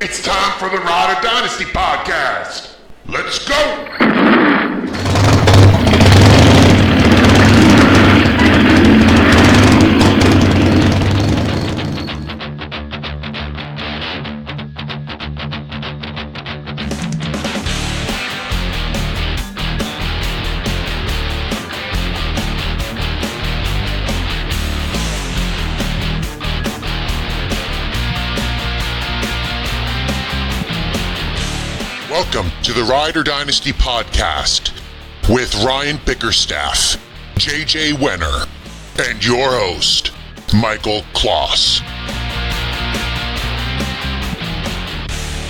It's time for the Rider Dynasty podcast. Let's go! Welcome to the Rider Dynasty podcast with Ryan Bickerstaff, JJ Wenner, and your host, Michael Kloss.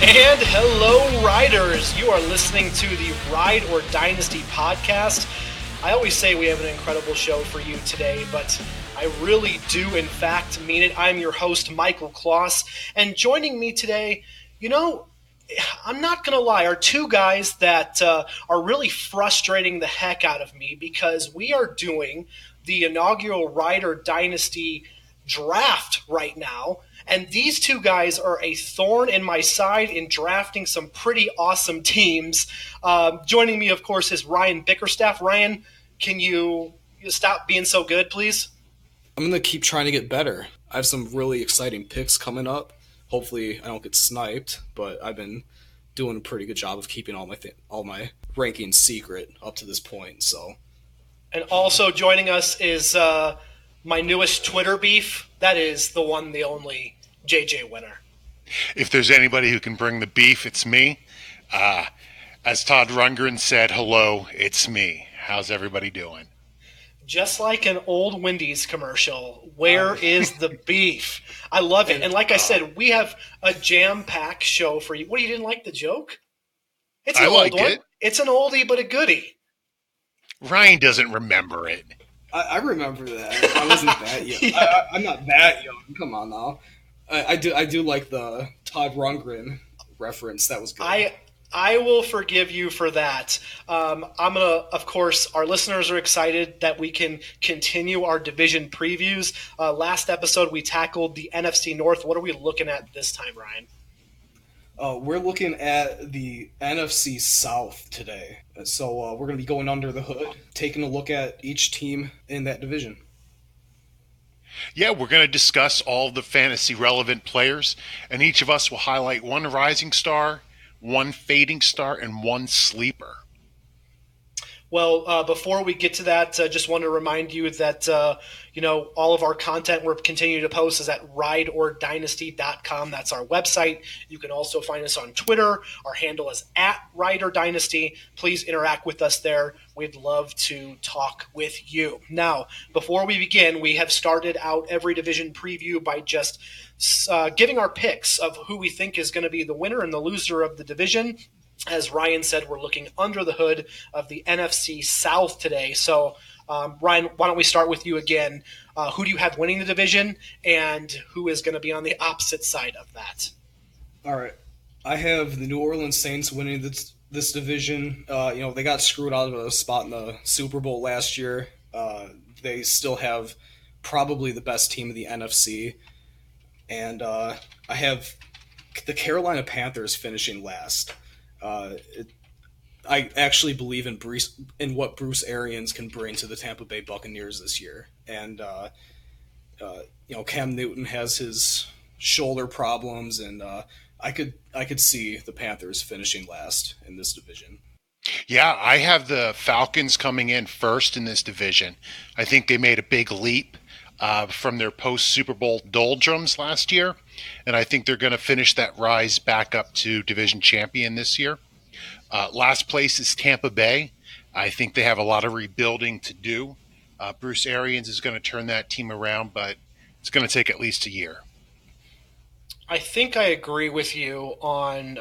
And hello, Riders. You are listening to the Ride or Dynasty podcast. I always say we have an incredible show for you today, but I really do, in fact, mean it. I'm your host, Michael Kloss, and joining me today, I'm not going to lie, are two guys that are really frustrating the heck out of me because we are doing the inaugural Rider Dynasty draft right now, and these two guys are a thorn in my side in drafting some pretty awesome teams. Joining me, of course, is Ryan Bickerstaff. Ryan, can you stop being so good, please? I'm going to keep trying to get better. I have some really exciting picks coming up. Hopefully I don't get sniped, but I've been doing a pretty good job of keeping all my rankings secret up to this point. So, and also joining us is my newest Twitter beef. That is the one, the only JJ Wenner. If there's anybody who can bring the beef, it's me. As Todd Rundgren said, hello, it's me. How's everybody doing? Just like an old Wendy's commercial, where is the beef? I love it. And like I said, we have a jam-packed show for you. What, you didn't like the joke? It's an old one. It's an oldie but a goodie. Ryan doesn't remember it. I remember that. I wasn't that young. Yeah. I'm not that young. Come on now. I do like the Todd Rundgren reference. That was good. I will forgive you for that. Of course, our listeners are excited that we can continue our division previews. Last episode, we tackled the NFC North. What are we looking at this time, Ryan? We're looking at the NFC South today. So we're going to be going under the hood, taking a look at each team in that division. Yeah, we're going to discuss all the fantasy relevant players, and each of us will highlight one rising star, one fading star, and one sleeper. Well, before we get to that, just want to remind you that, all of our content we're continuing to post is at rideordynasty.com. That's our website. You can also find us on Twitter. Our handle is @RideOrDynasty. Please interact with us there. We'd love to talk with you. Now, before we begin, we have started out every division preview by just giving our picks of who we think is going to be the winner and the loser of the division. As Ryan said, we're looking under the hood of the NFC South today. So, Ryan, why don't we start with you again? Who do you have winning the division, and who is going to be on the opposite side of that? All right. I have the New Orleans Saints winning this division. They got screwed out of a spot in the Super Bowl last year. They still have probably the best team in the NFC. And I have the Carolina Panthers finishing last. I actually believe in what Bruce Arians can bring to the Tampa Bay Buccaneers this year. And, Cam Newton has his shoulder problems, and I could see the Panthers finishing last in this division. Yeah, I have the Falcons coming in first in this division. I think they made a big leap from their post-Super Bowl doldrums last year, and I think they're going to finish that rise back up to division champion this year. Last place is Tampa Bay. I think they have a lot of rebuilding to do. Bruce Arians is going to turn that team around, but it's going to take at least a year. I think I agree with you on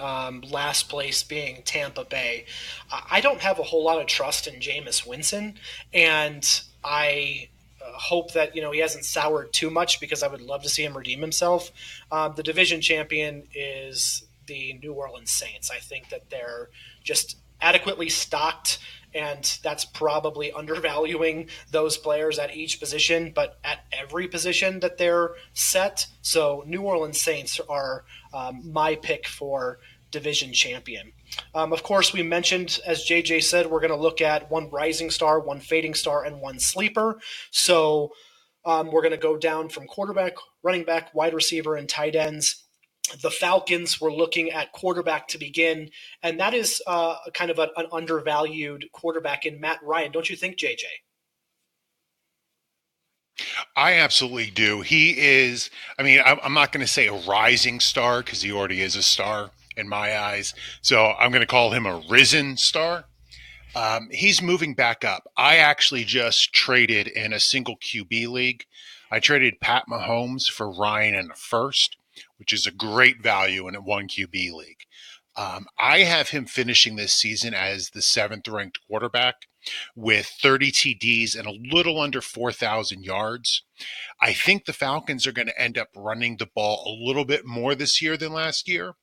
last place being Tampa Bay. I don't have a whole lot of trust in Jameis Winston, and I hope that he hasn't soured too much because I would love to see him redeem himself. The division champion is the New Orleans Saints. I think that they're just adequately stocked, and that's probably undervaluing those players at each position, but at every position that they're set. So New Orleans Saints are my pick for division champion. Of course, we mentioned, as JJ said, we're going to look at one rising star, one fading star, and one sleeper. So we're going to go down from quarterback, running back, wide receiver, and tight ends. The Falcons were looking at quarterback to begin, and that is kind of an undervalued quarterback in Matt Ryan. Don't you think, JJ? I absolutely do. He is, I mean, I'm not going to say a rising star because he already is a star in my eyes. So I'm going to call him a risen star. He's moving back up. I actually just traded in a single QB league. I traded Pat Mahomes for Ryan in the first, which is a great value in a one QB league. I have him finishing this season as the 7th ranked quarterback with 30 TDs and a little under 4,000 yards. I think the Falcons are going to end up running the ball a little bit more this year than last year.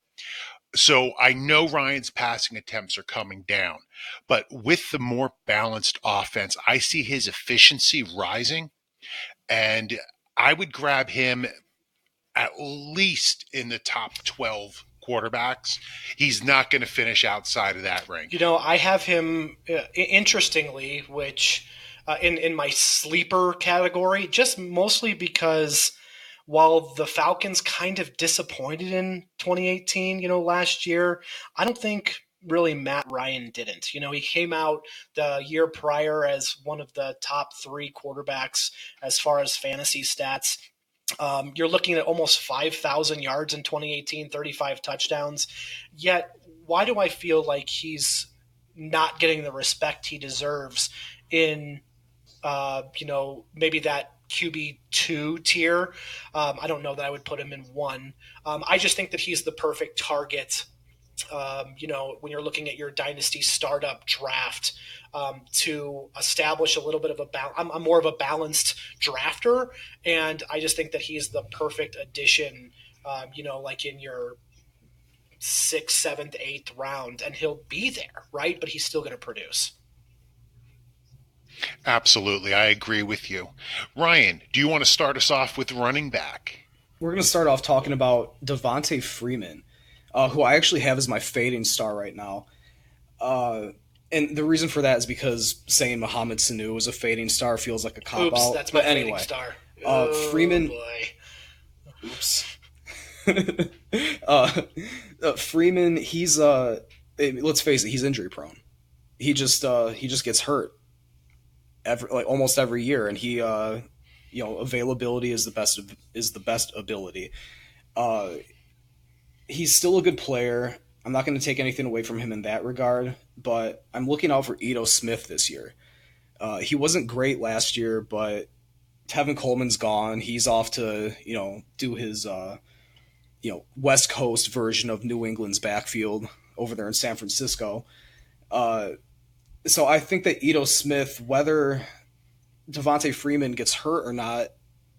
So I know Ryan's passing attempts are coming down, but with the more balanced offense, I see his efficiency rising, and I would grab him at least in the top 12 quarterbacks. He's not going to finish outside of that rank. You know, I have him, interestingly, which in my sleeper category, just mostly because while the Falcons kind of disappointed in 2018, last year, I don't think really Matt Ryan didn't. He came out the year prior as one of the top 3 quarterbacks as far as fantasy stats. You're looking at almost 5,000 yards in 2018, 35 touchdowns. Yet, why do I feel like he's not getting the respect he deserves in, maybe that QB2 tier? I don't know that I would put him in 1. I just think that he's the perfect target. When you're looking at your dynasty startup draft, to establish a little bit of I'm more of a balanced drafter, and I just think that he's the perfect addition, like in your 6th, 7th, 8th round, and he'll be there, right? But he's still going to produce. Absolutely. I agree with you. Ryan, do you want to start us off with running back? We're going to start off talking about Devontae Freeman, who I actually have as my fading star right now. And the reason for that is because saying Mohamed Sanu is a fading star feels like a cop-out. Oops, that's my fading star. Freeman. Boy. Oops. Freeman, he's let's face it, he's injury prone. He just gets hurt almost every year, and he availability is the best ability. He's still a good player. I'm not going to take anything away from him in that regard, but I'm looking out for Ito Smith this year. He wasn't great last year, but Tevin Coleman's gone. He's off to, do his, West Coast version of New England's backfield over there in San Francisco. So I think that Ito Smith, whether Devontae Freeman gets hurt or not,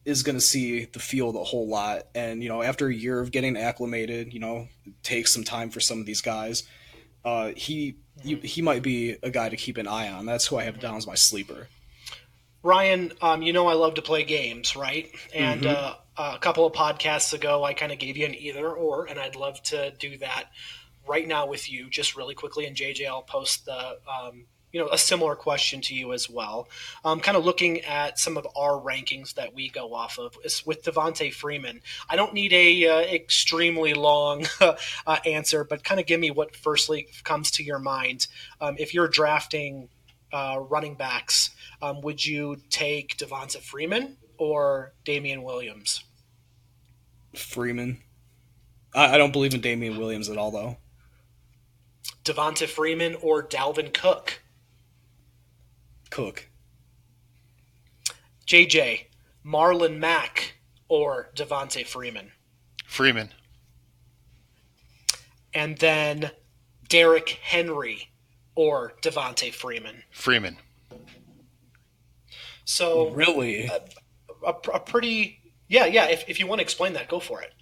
is going to see the field a whole lot. And, after a year of getting acclimated, it takes some time for some of these guys. He might be a guy to keep an eye on. That's who I have down as my sleeper. Ryan, I love to play games, right? And a couple of podcasts ago, I kind of gave you an either or, and I'd love to do that right now with you just really quickly. And JJ, I'll post the a similar question to you as well. Kind of looking at some of our rankings that we go off of is with Devontae Freeman. I don't need a extremely long answer, but kind of give me what firstly comes to your mind. If you're drafting running backs, would you take Devontae Freeman or Damian Williams? Freeman. I don't believe in Damian Williams at all, though. Devontae Freeman or Dalvin Cook? Cook. JJ, Marlon Mack or Devontae Freeman? Freeman. And then Derrick Henry or Devontae Freeman? Freeman. So really, a pretty If you want to explain that, go for it.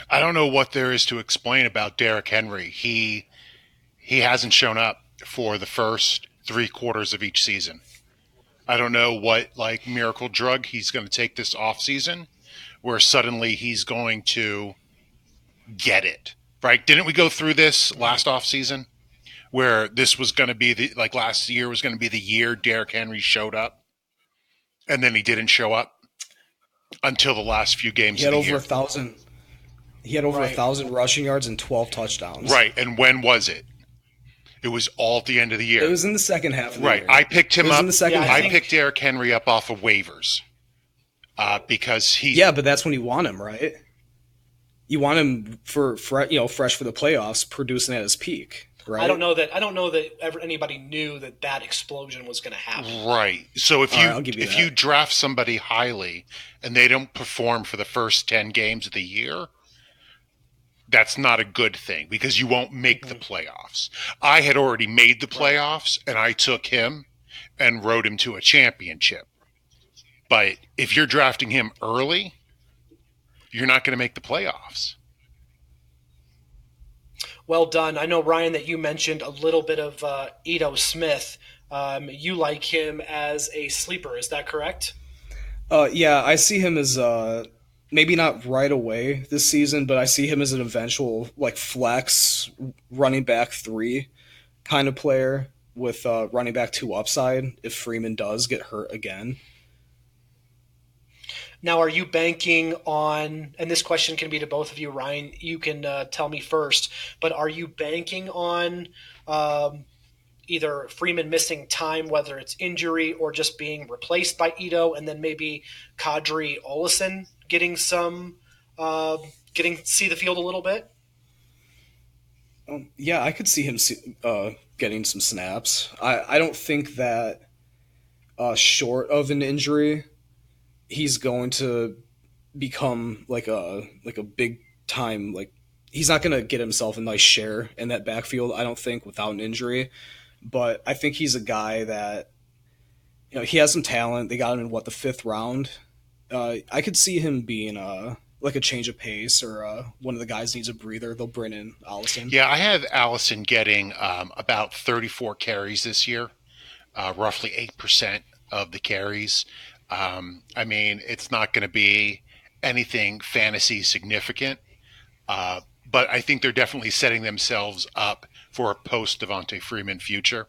I don't know what there is to explain about Derrick Henry. He hasn't shown up for the first 3 quarters of each season. I don't know what like miracle drug he's going to take this offseason where suddenly he's going to get it. Right? Didn't we go through this last offseason where this was going to be last year was going to be the year Derrick Henry showed up and then he didn't show up until the last few games He had of the over year. 1,000. He had over 1,000 rushing yards and 12 touchdowns. Right. And when was it? It was all at the end of the year. It was in the second half of the year. I picked him up. In the second half. I picked Derrick Henry up off of waivers because he. Yeah, but that's when you want him, right? You want him for fresh for the playoffs, producing at his peak, right? I don't know that anybody knew that explosion was going to happen. Right. So if you you draft somebody highly and they don't perform for the first 10 games of the year, that's not a good thing because you won't make the playoffs. I had already made the playoffs and I took him and rode him to a championship. But if you're drafting him early, you're not going to make the playoffs. Well done. I know, Ryan, that you mentioned a little bit of Ito Smith. You like him as a sleeper. Is that correct? Yeah, I see him as maybe not right away this season, but I see him as an eventual like flex running back 3 kind of player with running back 2 upside if Freeman does get hurt again. Now, are you banking on, and this question can be to both of you, Ryan, you can tell me first, but are you banking on either Freeman missing time, whether it's injury or just being replaced by Ito, and then maybe Kadri Olesen getting see the field a little bit? Yeah, I could see him getting some snaps. I don't think that short of an injury, he's going to become like a big time, like he's not going to get himself a nice share in that backfield, I don't think, without an injury. But I think he's a guy that, he has some talent. They got him in the 5th round. I could see him being like a change of pace or one of the guys needs a breather. They'll bring in Allison. Yeah, I have Allison getting about 34 carries this year, roughly 8% of the carries. I mean, it's not going to be anything fantasy significant, but I think they're definitely setting themselves up for a post-Devontae Freeman future.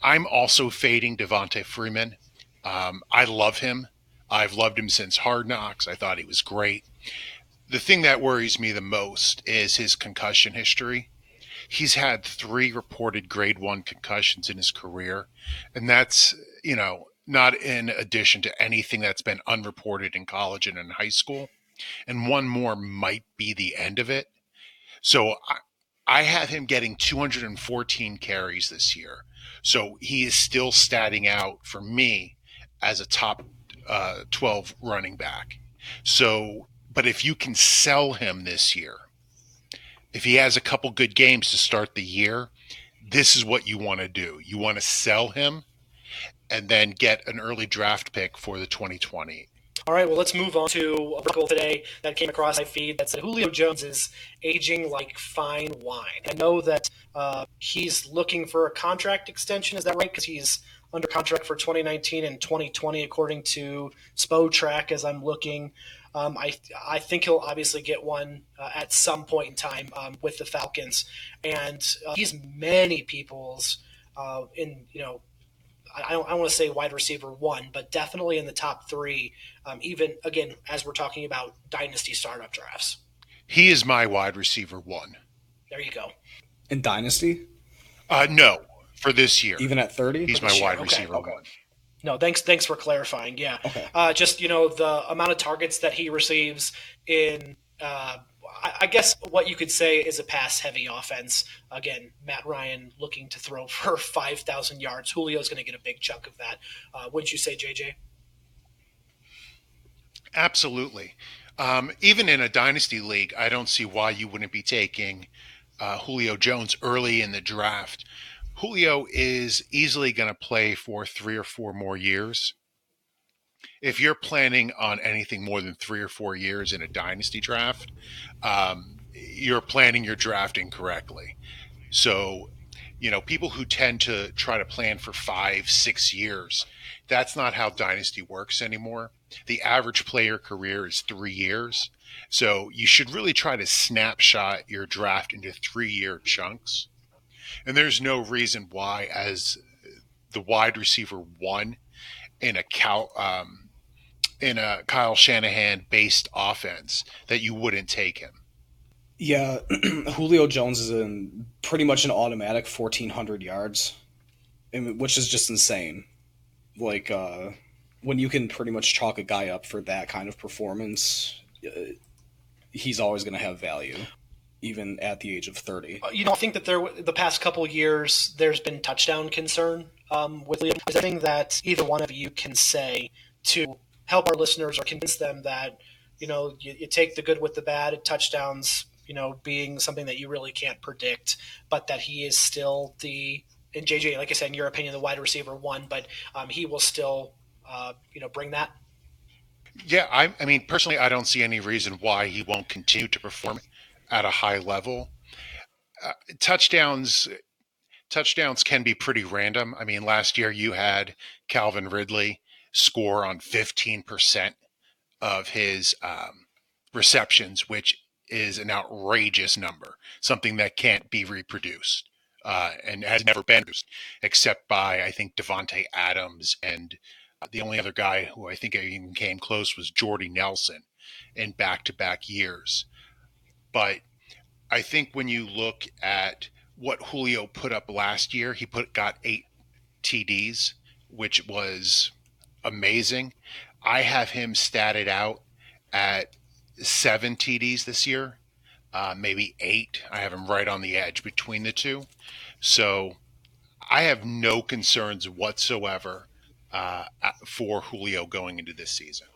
I'm also fading Devontae Freeman. I love him. I've loved him since Hard Knocks. I thought he was great. The thing that worries me the most is his concussion history. He's had 3 reported grade 1 concussions in his career, and that's, not in addition to anything that's been unreported in college and in high school. And one more might be the end of it. So I have him getting 214 carries this year. So he is still statting out for me as a top 12 running back. So, but if you can sell him this year, if he has a couple good games to start the year, this is what you want to do. You want to sell him and then get an early draft pick for the 2020. All right, well, let's move on to a article today that came across my feed that said Julio Jones is aging like fine wine. I know that he's looking for a contract extension. Is that right? Because he's under contract for 2019 and 2020, according to Spotrac, as I'm looking. I think he'll obviously get one at some point in time with the Falcons. And he's many people's I don't want to say wide receiver 1, but definitely in the top 3, even, again, as we're talking about dynasty startup drafts. He is my wide receiver 1. There you go. In dynasty? No, for this year. Even at 30? He's my wide receiver 1. No, thanks for clarifying. Yeah. Okay. Just, the amount of targets that he receives in I guess what you could say is a pass-heavy offense. Again, Matt Ryan looking to throw for 5,000 yards. Julio's going to get a big chunk of that. Wouldn't you say, JJ? Absolutely. Even in a dynasty league, I don't see why you wouldn't be taking Julio Jones early in the draft. Julio is easily going to play for 3 or 4 more years. If you're planning on anything more than 3 or 4 years in a dynasty draft, you're planning your draft incorrectly. So, people who tend to try to plan for 5, 6 years, that's not how Dynasty works anymore. The average player career is 3 years. So you should really try to snapshot your draft into 3-year chunks. And there's no reason why, as the wide receiver one in a Kyle Shanahan based offense, that you wouldn't take him. Yeah, Julio Jones is in pretty much an automatic 1,400 yards, which is just insane. Like, when you can pretty much chalk a guy up for that kind of performance, he's always going to have value, even at the age of 30. I think that the past couple years, there's been touchdown concern with Leo. Is there anything that either one of you can say to help our listeners or convince them that, you take the good with the bad, touchdowns, being something that you really can't predict, but that he is still and JJ, like I said, in your opinion, the wide receiver one, but he will still, bring that? Yeah, I mean, personally, I don't see any reason why he won't continue to perform at a high level. Touchdowns can be pretty random. I mean, last year you had Calvin Ridley score on 15% of his receptions, which is an outrageous number, something that can't be reproduced and has never been reproduced, except by, I think, Devontae Adams, and the only other guy who I think even came close was Jordy Nelson in back-to-back years. But I think when you look at what Julio put up last year, he got 8 TDs, which was amazing. I have him statted out at 7 TDs this year, maybe 8. I have him right on the edge between the two. So I have no concerns whatsoever for Julio going into this season.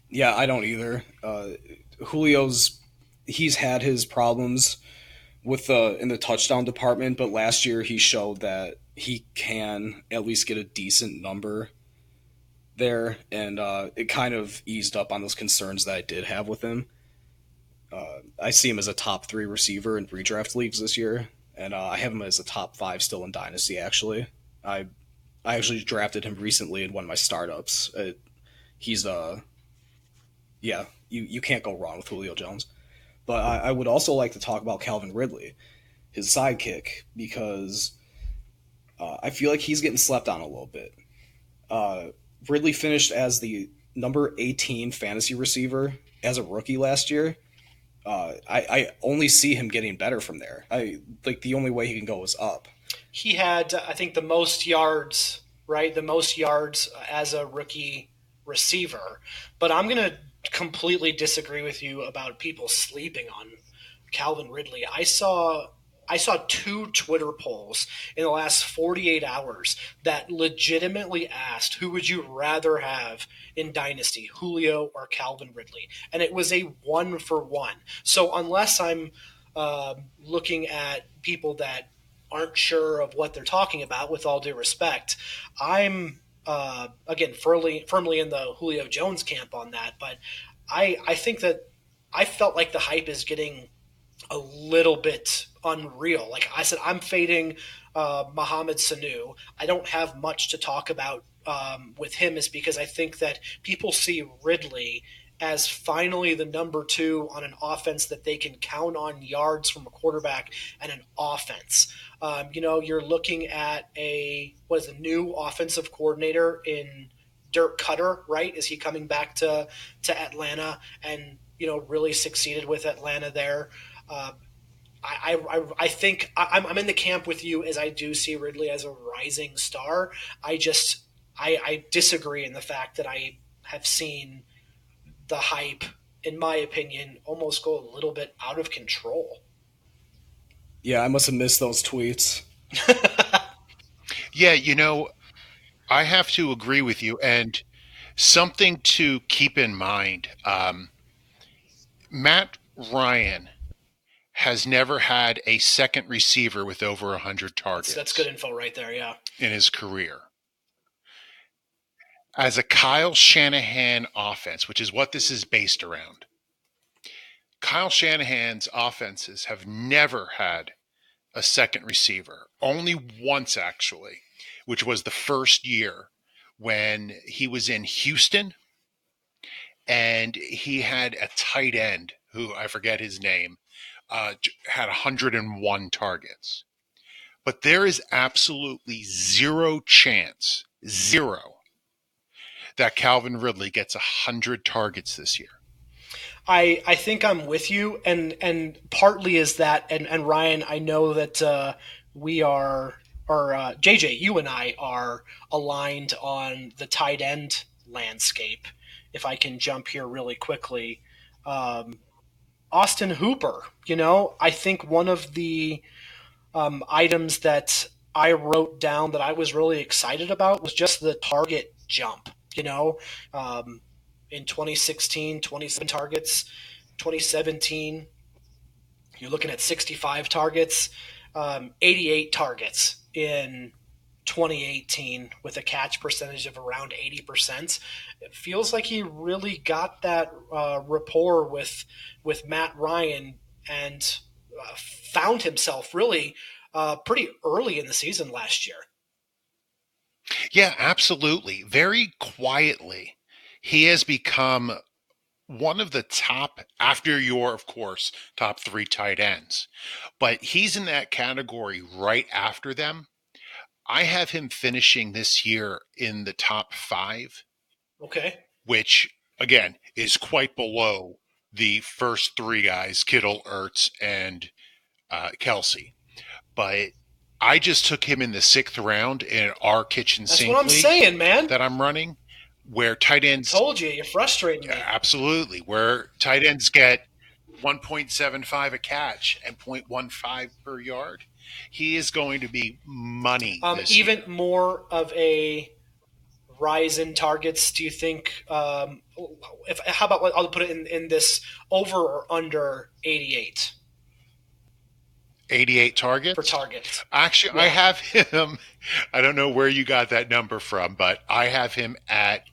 Yeah, I don't either. He's had his problems with in the touchdown department, but last year he showed that he can at least get a decent number there, and it kind of eased up on those concerns that I did have with him. I see him as a top 3 receiver in redraft leagues this year, and I have him as a top 5 still in Dynasty, actually. I actually drafted him recently in one of my startups. He's you can't go wrong with Julio Jones. But I would also like to talk about Calvin Ridley, his sidekick, because I feel like he's getting slept on a little bit. Ridley finished as the number 18 fantasy receiver as a rookie last year. I only see him getting better from there. The only way he can go is up. He had, I think, the most yards, right? The most yards as a rookie receiver. But I'm going to completely disagree with you about people sleeping on Calvin Ridley. I saw 2 Twitter polls in the last 48 hours that legitimately asked, who would you rather have in Dynasty, Julio or Calvin Ridley? And it was a 1-for-1. So unless I'm looking at people that aren't sure of what they're talking about, with all due respect, I'm again firmly in the Julio Jones camp on that. But I think that I felt like the hype is getting a little bit unreal. Like I said, I'm fading Mohamed Sanu. I don't have much to talk about with him, is because I think that people see Ridley as finally the number 2 on an offense that they can count on yards from a quarterback and an offense. You're looking at a new offensive coordinator in Dirk Cutter, right? Is he coming back to Atlanta and really succeeded with Atlanta there? I think I'm in the camp with you, as I do see Ridley as a rising star. I disagree in the fact that I have seen the hype, in my opinion, almost go a little bit out of control. Yeah, I must have missed those tweets. Yeah, I have to agree with you. And something to keep in mind, Matt Ryan has never had a second receiver with over 100 targets. That's good info right there, yeah. In his career. As a Kyle Shanahan offense, which is what this is based around, Kyle Shanahan's offenses have never had a second receiver. Only once, actually, which was the first year when he was in Houston, and he had a tight end who I forget his name, had 101 targets. But there is absolutely zero chance, zero, that Calvin Ridley gets 100 targets this year. I think I'm with you, and partly is that, and Ryan, I know that we are, or JJ, you and I are aligned on the tight end landscape. If I can jump here really quickly, Austin Hooper, I think one of the items that I wrote down that I was really excited about was just the target jump. In 2016, 27 targets. 2017, you're looking at 65 targets, 88 targets in 2018 with a catch percentage of around 80%. It feels like he really got that rapport with Matt Ryan and found himself really pretty early in the season last year. Yeah, absolutely. Very quietly, he has become one of the top, after your, of course, top 3 tight ends. But he's in that category right after them. I have him finishing this year in the top 5. Okay. Which, again, is quite below the first 3 guys, Kittle, Ertz, and Kelsey. But I just took him in the 6th round in our kitchen That's sink what I'm league saying, man. that I'm running, where tight ends... Told you, you're frustrating me. Absolutely. Where tight ends get 1.75 a catch and 0.15 per yard. He is going to be money this even year. more of a rise in targets, do you think? How about I'll put it in this over or under 88? 88 targets? For targets. Actually, yeah. I have him, I don't know where you got that number from, but I have him at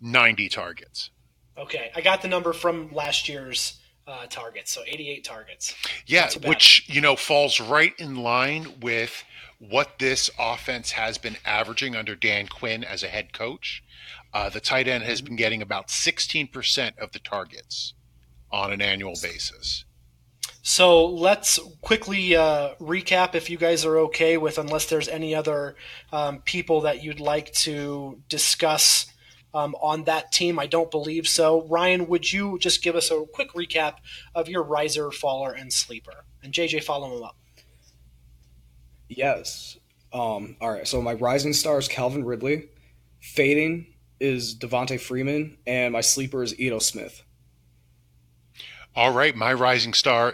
90 targets. Okay. I got the number from last year's targets, so 88 targets. Yeah, which, falls right in line with what this offense has been averaging under Dan Quinn as a head coach. The tight end has been getting about 16% of the targets on an annual basis. So let's quickly recap, if you guys are okay with, unless there's any other people that you'd like to discuss on that team. I don't believe so. Ryan, would you just give us a quick recap of your riser, faller, and sleeper? And JJ, follow him up. Yes. All right. So my rising star is Calvin Ridley. Fading is Devontae Freeman. And my sleeper is Ito Smith. All right. My risen star,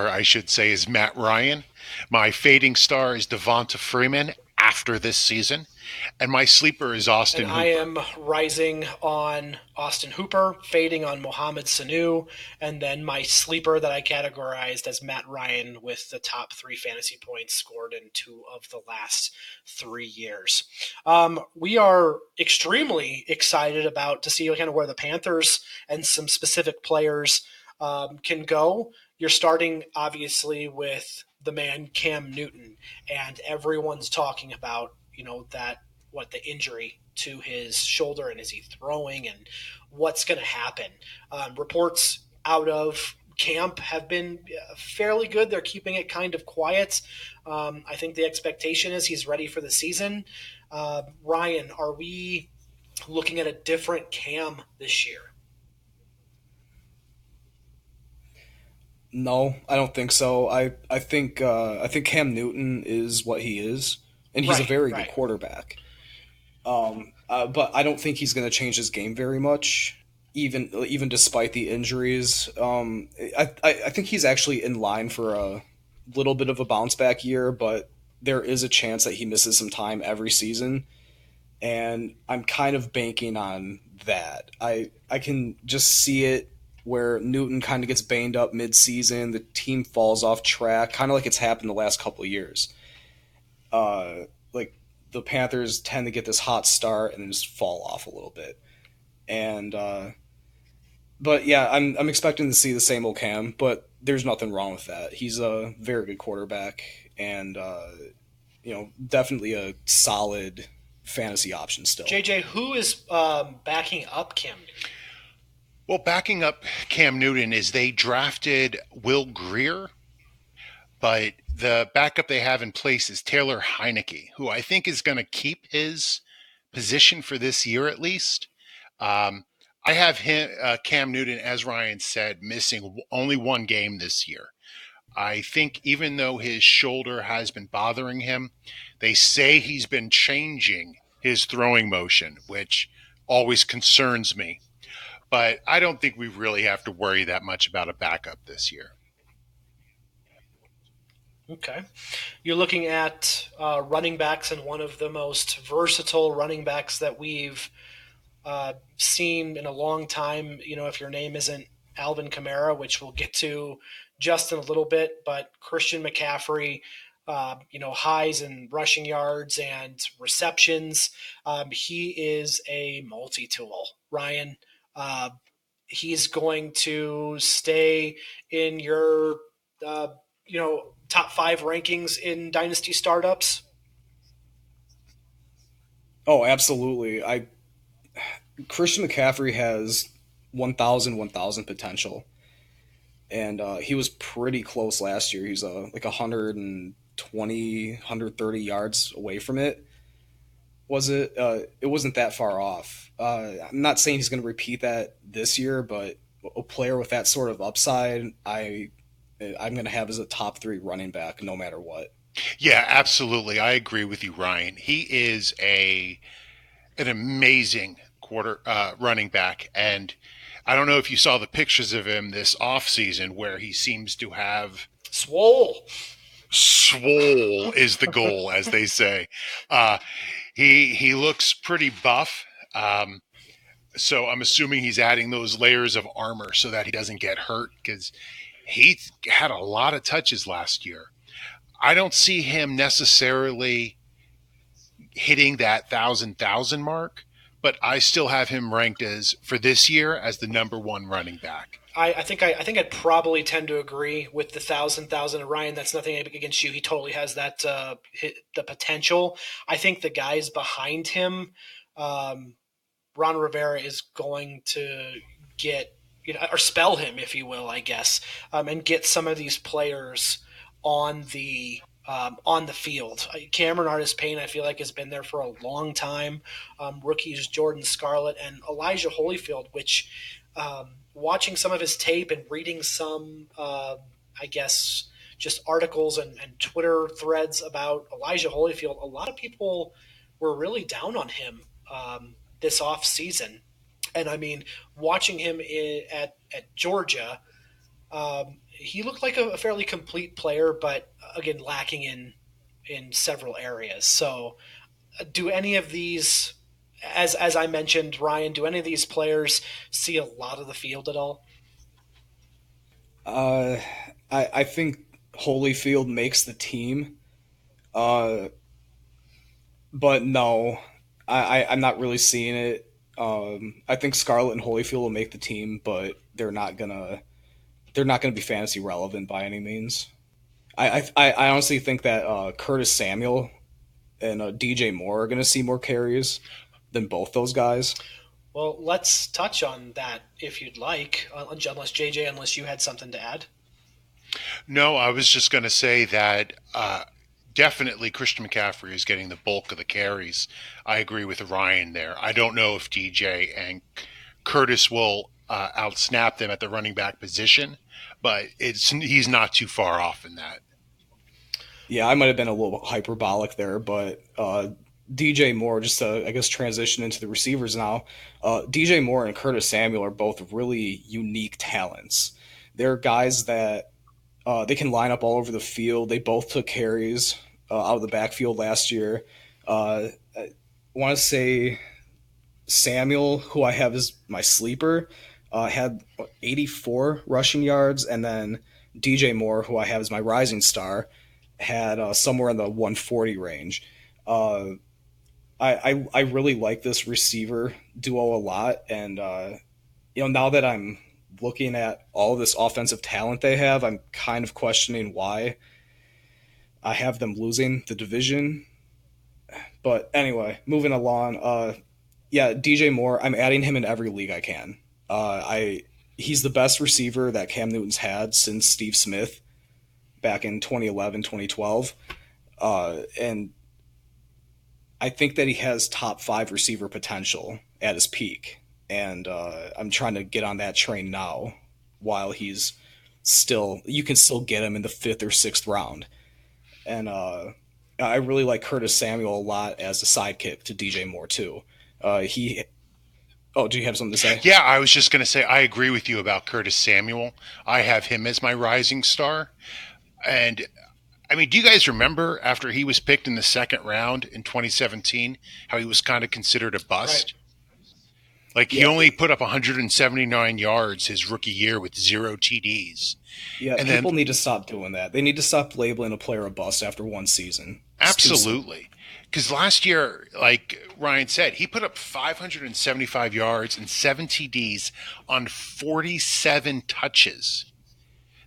I should say, is Matt Ryan. My fading star is Devonta Freeman after this season. And my sleeper is Austin Hooper. I am rising on Austin Hooper, fading on Mohamed Sanu, and then my sleeper that I categorized as Matt Ryan with the top 3 fantasy points scored in 2 of the last 3 years. We are extremely excited to see kind of where the Panthers and some specific players can go. You're starting, obviously, with the man Cam Newton, and everyone's talking about the injury to his shoulder, and is he throwing, and what's going to happen. Reports out of camp have been fairly good. They're keeping it kind of quiet. I think the expectation is he's ready for the season. Ryan, are we looking at a different Cam this year? No, I don't think so. I think Cam Newton is what he is, and he's a very good quarterback. But I don't think he's going to change his game very much, even despite the injuries. I think he's actually in line for a little bit of a bounce back year, but there is a chance that he misses some time every season, and I'm kind of banking on that. I can just see it where Newton kind of gets banged up mid-season, the team falls off track, kind of like it's happened the last couple of years. The Panthers tend to get this hot start and then just fall off a little bit. And but yeah, I'm expecting to see the same old Cam, but there's nothing wrong with that. He's a very good quarterback and definitely a solid fantasy option still. JJ, who is backing up Cam Newton? Well, backing up Cam Newton is they drafted Will Grier, but the backup they have in place is Taylor Heineke, who I think is going to keep his position for this year at least. I have him, Cam Newton, as Ryan said, missing only one game this year. I think even though his shoulder has been bothering him, they say he's been changing his throwing motion, which always concerns me. But I don't think we really have to worry that much about a backup this year. Okay. You're looking at running backs, and one of the most versatile running backs that we've seen in a long time. If your name isn't Alvin Kamara, which we'll get to just in a little bit, but Christian McCaffrey, highs in rushing yards and receptions. He is a multi-tool. Ryan, he's going to stay in your, top 5 rankings in Dynasty startups. Oh, absolutely. Christian McCaffrey has 1,000 potential. And he was pretty close last year. He's like 120, 130 yards away from it. Was it? It wasn't that far off. I'm not saying he's going to repeat that this year, but a player with that sort of upside, I'm going to have as a top 3 running back no matter what. Yeah, absolutely. I agree with you, Ryan. He is an amazing running back, and I don't know if you saw the pictures of him this offseason where he seems to have swole is the goal, as they say. He looks pretty buff. So I'm assuming he's adding those layers of armor so that he doesn't get hurt, because he had a lot of touches last year. I don't see him necessarily hitting that 1,000 mark, but I still have him ranked for this year as the number 1 running back. I think I'd probably tend to agree with the 1,000. Ryan, that's nothing against you. He totally has that the potential. I think the guys behind him, Ron Rivera is going to get or spell him, if you will, I guess, and get some of these players on the field. Cameron Artis-Payne, I feel like, has been there for a long time. Rookies Jordan Scarlett and Elijah Holyfield, which watching some of his tape and reading some, just articles and Twitter threads about Elijah Holyfield, a lot of people were really down on him this off season. And I mean, watching him at Georgia, he looked like a fairly complete player, but again, lacking in several areas. So do any of these, as I mentioned, Ryan, do any of these players see a lot of the field at all? I think Holyfield makes the team. But no, I'm not really seeing it. I think Scarlett and Holyfield will make the team, but they're not gonna be fantasy relevant by any means. I honestly think that Curtis Samuel and DJ Moore are going to see more carries than both those guys. Well, let's touch on that if you'd like, unless you had something to add. No, I was just going to say that definitely Christian McCaffrey is getting the bulk of the carries. I agree with Ryan there. I don't know if DJ and Curtis will outsnap them at the running back position, but he's not too far off in that. Yeah, I might have been a little hyperbolic there, but DJ Moore, just to, I guess, transition into the receivers now, DJ Moore and Curtis Samuel are both really unique talents. They're guys that they can line up all over the field. They both took carries out of the backfield last year. I want to say Samuel, who I have as my sleeper, had 84 rushing yards, and then DJ Moore, who I have as my rising star, had somewhere in the 140 range. I really like this receiver duo a lot, and now that I'm looking at all this offensive talent they have, I'm kind of questioning why I have them losing the division. But anyway, moving along. Yeah, DJ Moore. I'm adding him in every league I can. I He's the best receiver that Cam Newton's had since Steve Smith back in 2011, 2012. And I think that he has top 5 receiver potential at his peak. And I'm trying to get on that train now while he's still, you can still get him in the 5th or 6th round. And I really like Curtis Samuel a lot as a sidekick to DJ Moore too. He Oh, do you have something to say? Yeah, I was just going to say I agree with you about Curtis Samuel. I have him as my rising star. And I mean, do you guys remember after he was picked in the 2nd round in 2017, how he was kind of considered a bust? Right. Like he only put up 179 yards his rookie year with 0 TDs. Yeah, And people then need to stop doing that. They need to stop labeling a player a bust after one season. It's too soon. absolutely. Because last year, like Ryan said, he put up 575 yards and 7 TDs on 47 touches.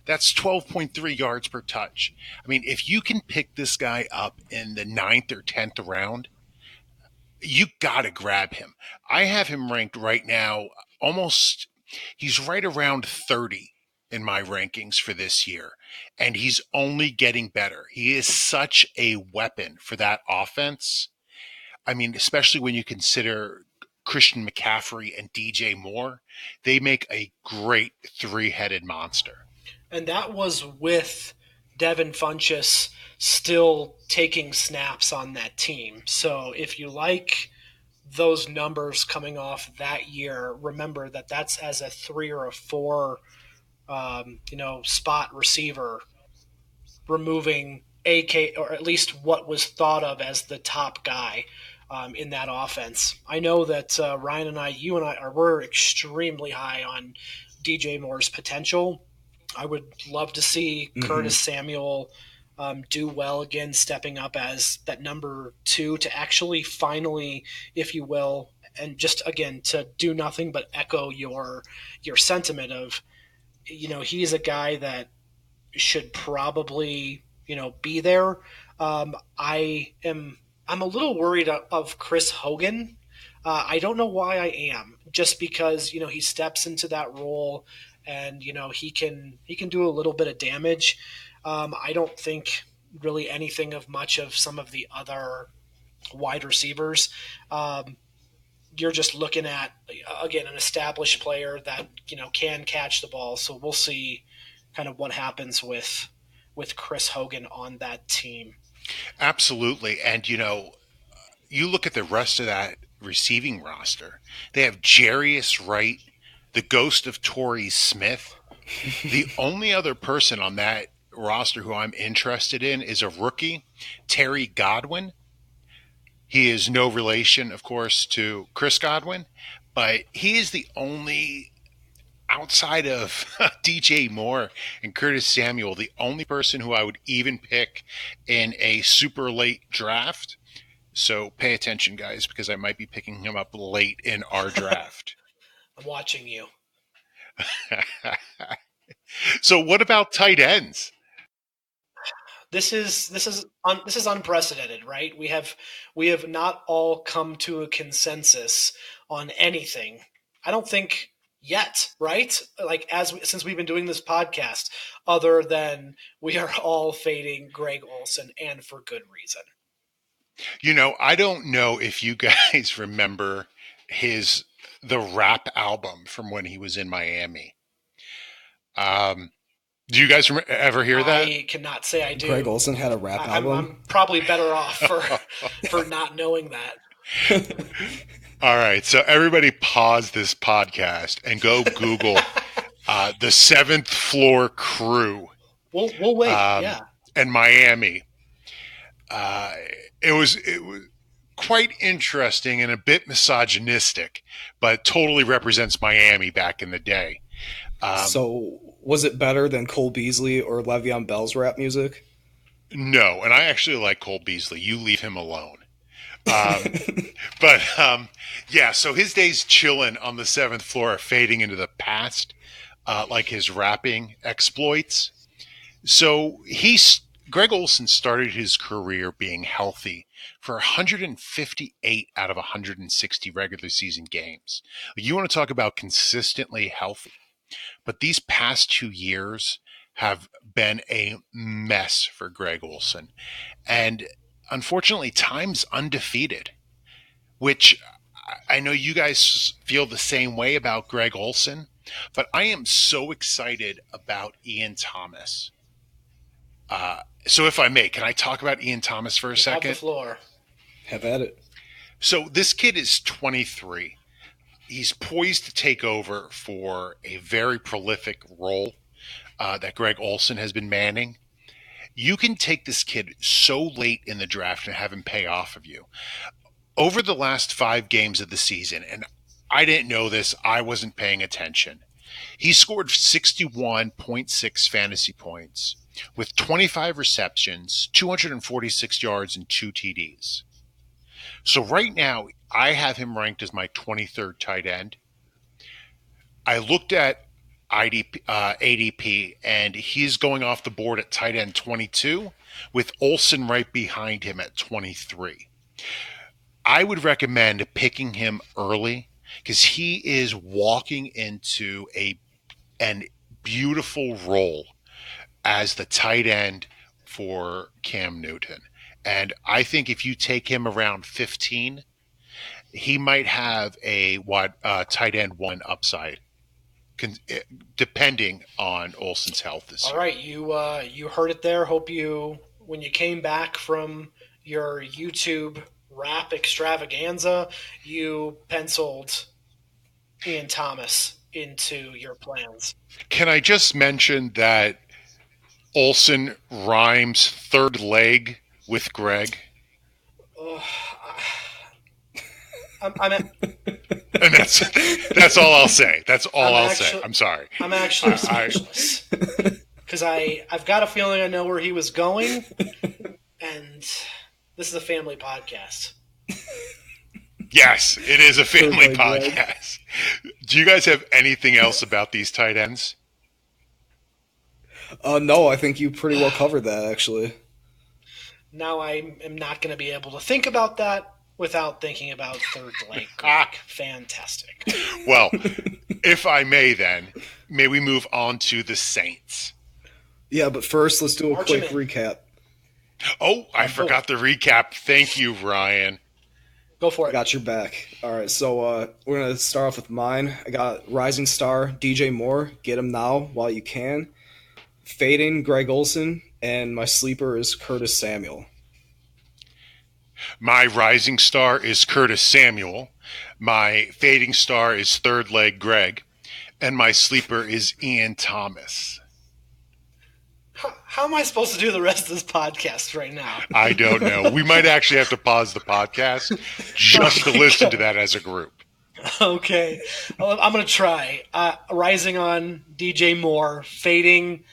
That's 12.3 yards per touch. I mean, if you can pick this guy up in the 9th or 10th round, you got to grab him. I have him ranked right now almost, he's right around 30 in my rankings for this year, and he's only getting better. He is such a weapon for that offense. I mean, especially when you consider Christian McCaffrey and DJ Moore, they make a great 3-headed monster. And that was with Devin Funchess still taking snaps on that team. So if you like those numbers coming off that year, remember that that's as a 3 or a 4, spot receiver, removing AK, or at least what was thought of as the top guy in that offense. I know that Ryan and I, you and I, we're extremely high on DJ Moore's potential. I would love to see Curtis Samuel do well again, stepping up as that number 2 to actually finally, if you will, and just again to do nothing but echo your sentiment of, he's a guy that should probably be there. I'm a little worried of Chris Hogan. I don't know why I am, just because he steps into that role and he can do a little bit of damage. I don't think really anything of much of some of the other wide receivers. You're just looking at, again, an established player that can catch the ball. So we'll see kind of what happens with Chris Hogan on that team. Absolutely. And, you look at the rest of that receiving roster, they have Jarius Wright, the ghost of Torrey Smith. The only other person on that roster who I'm interested in is a rookie, Terry Godwin. He is no relation, of course, to Chris Godwin, but he is the only, outside of DJ Moore and Curtis Samuel, the only person who I would even pick in a super late draft. So pay attention, guys, because I might be picking him up late in our draft. I'm watching you. So what about tight ends? This is unprecedented, right? We have not all come to a consensus on anything. I don't think yet, right? Like since we've been doing this podcast, other than we are all fading Greg Olsen, and for good reason. I don't know if you guys remember the rap album from when he was in Miami. Do you guys ever hear that? I cannot say I do. Greg Olsen had a rap album. I'm probably better off for not knowing that. All right, so everybody pause this podcast and go Google the 7th Floor Crew. We'll wait. Yeah. And Miami. It was quite interesting and a bit misogynistic, but totally represents Miami back in the day. So was it better than Cole Beasley or Le'Veon Bell's rap music? No, and I actually like Cole Beasley. You leave him alone. Yeah, so his days chilling on the 7th floor are fading into the past, like his rapping exploits. So Greg Olsen started his career being healthy for 158 out of 160 regular season games. You want to talk about consistently healthy. But these past 2 years have been a mess for Greg Olsen. And unfortunately, time's undefeated, which I know you guys feel the same way about Greg Olsen, but I am so excited about Ian Thomas. So if I may, can I talk about Ian Thomas for a You have second? the floor. Have at it. So this kid is 23. He's poised to take over for a very prolific role that Greg Olsen has been manning. You can take this kid so late in the draft and have him pay off of you. Over the last 5 games of the season, and I didn't know this, I wasn't paying attention. He scored 61.6 fantasy points with 25 receptions, 246 yards, and 2 TDs. So right now, I have him ranked as my 23rd tight end. I looked at ADP, and he's going off the board at tight end 22, with Olsen right behind him at 23. I would recommend picking him early because he is walking into an beautiful role as the tight end for Cam Newton. And I think if you take him around 15, he might have a tight end 1 upside, depending on Olsen's health this year. All right, you heard it there. Hope you, when you came back from your YouTube rap extravaganza, you penciled Ian Thomas into your plans. Can I just mention that Olsen rhymes third leg with Greg? I'm And that's all I'll say. That's all I'll say. I'm sorry. I'm actually speechless because I've got a feeling I know where he was going, and this is a family podcast. Yes, it is a family Oh my God. podcast. Do you guys have anything else about these tight ends? No, I think you pretty well covered that, actually. Now I am not going to be able to think about that without thinking about third leg Greg. Fantastic. Well, if I may then, may we move on to the Saints? Yeah, but first, let's do a March quick him in. recap. Oh, I forgot the recap. Thank you, Ryan. Go for it. Got your back. All right, so we're going to start off with mine. I got Rising Star, DJ Moore. Get him now while you can. Fading, Greg Olsen. And my sleeper is Curtis Samuel. My rising star is Curtis Samuel. My fading star is third leg Greg. And my sleeper is Ian Thomas. How am I supposed to do the rest of this podcast right now? I don't know. We might actually have to pause the podcast just to listen to that as a group. Okay. Well, I'm going to try. Rising on DJ Moore, fading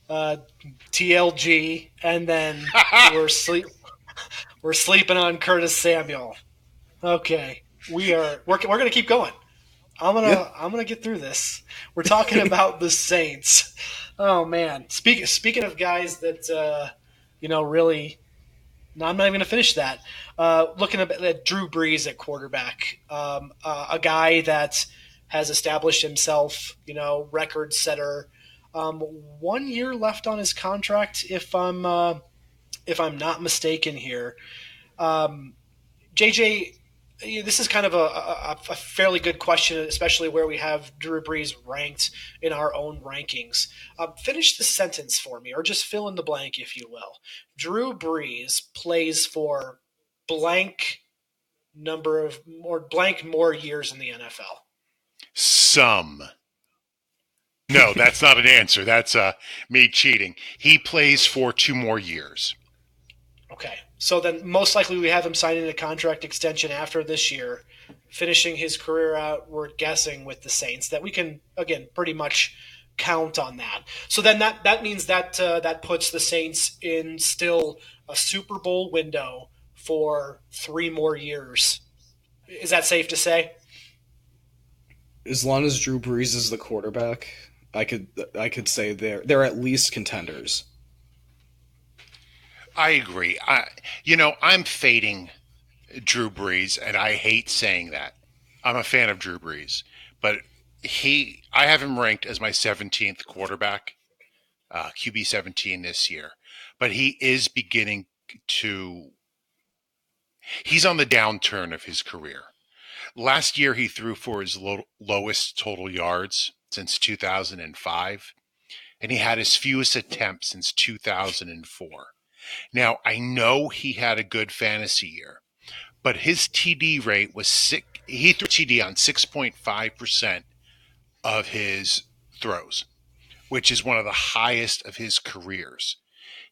TLG, and then we're sleeping on Curtis Samuel. Okay. We're going to keep going. I'm gonna get through this. We're talking about the Saints. Oh man! Speaking of guys that really. No, I'm not even gonna finish that. Looking at Drew Brees at quarterback, a guy that has established himself, record setter. 1 year left on his contract, if I'm not mistaken here. JJ. This is kind of a fairly good question, especially where we have Drew Brees ranked in our own rankings. Finish the sentence for me, or just fill in the blank, if you will. Drew Brees plays for blank more years in the NFL. Some. No, that's not an answer. That's me cheating. He plays for 2 more years. Okay. So then most likely we have him signing a contract extension after this year, finishing his career out, we're guessing, with the Saints, that we can, again, pretty much count on that. So then that means that puts the Saints in still a Super Bowl window for 3 more years. Is that safe to say? As long as Drew Brees is the quarterback, I could say they're at least contenders. I agree. I'm fading Drew Brees, and I hate saying that. I'm a fan of Drew Brees, but I have him ranked as my 17th quarterback, QB 17 this year. But he is beginning to. He's on the downturn of his career. Last year, he threw for his lowest total yards since 2005, and he had his fewest attempts since 2004. Now, I know he had a good fantasy year, but his TD rate was sick. He threw TD on 6.5% of his throws, which is one of the highest of his careers.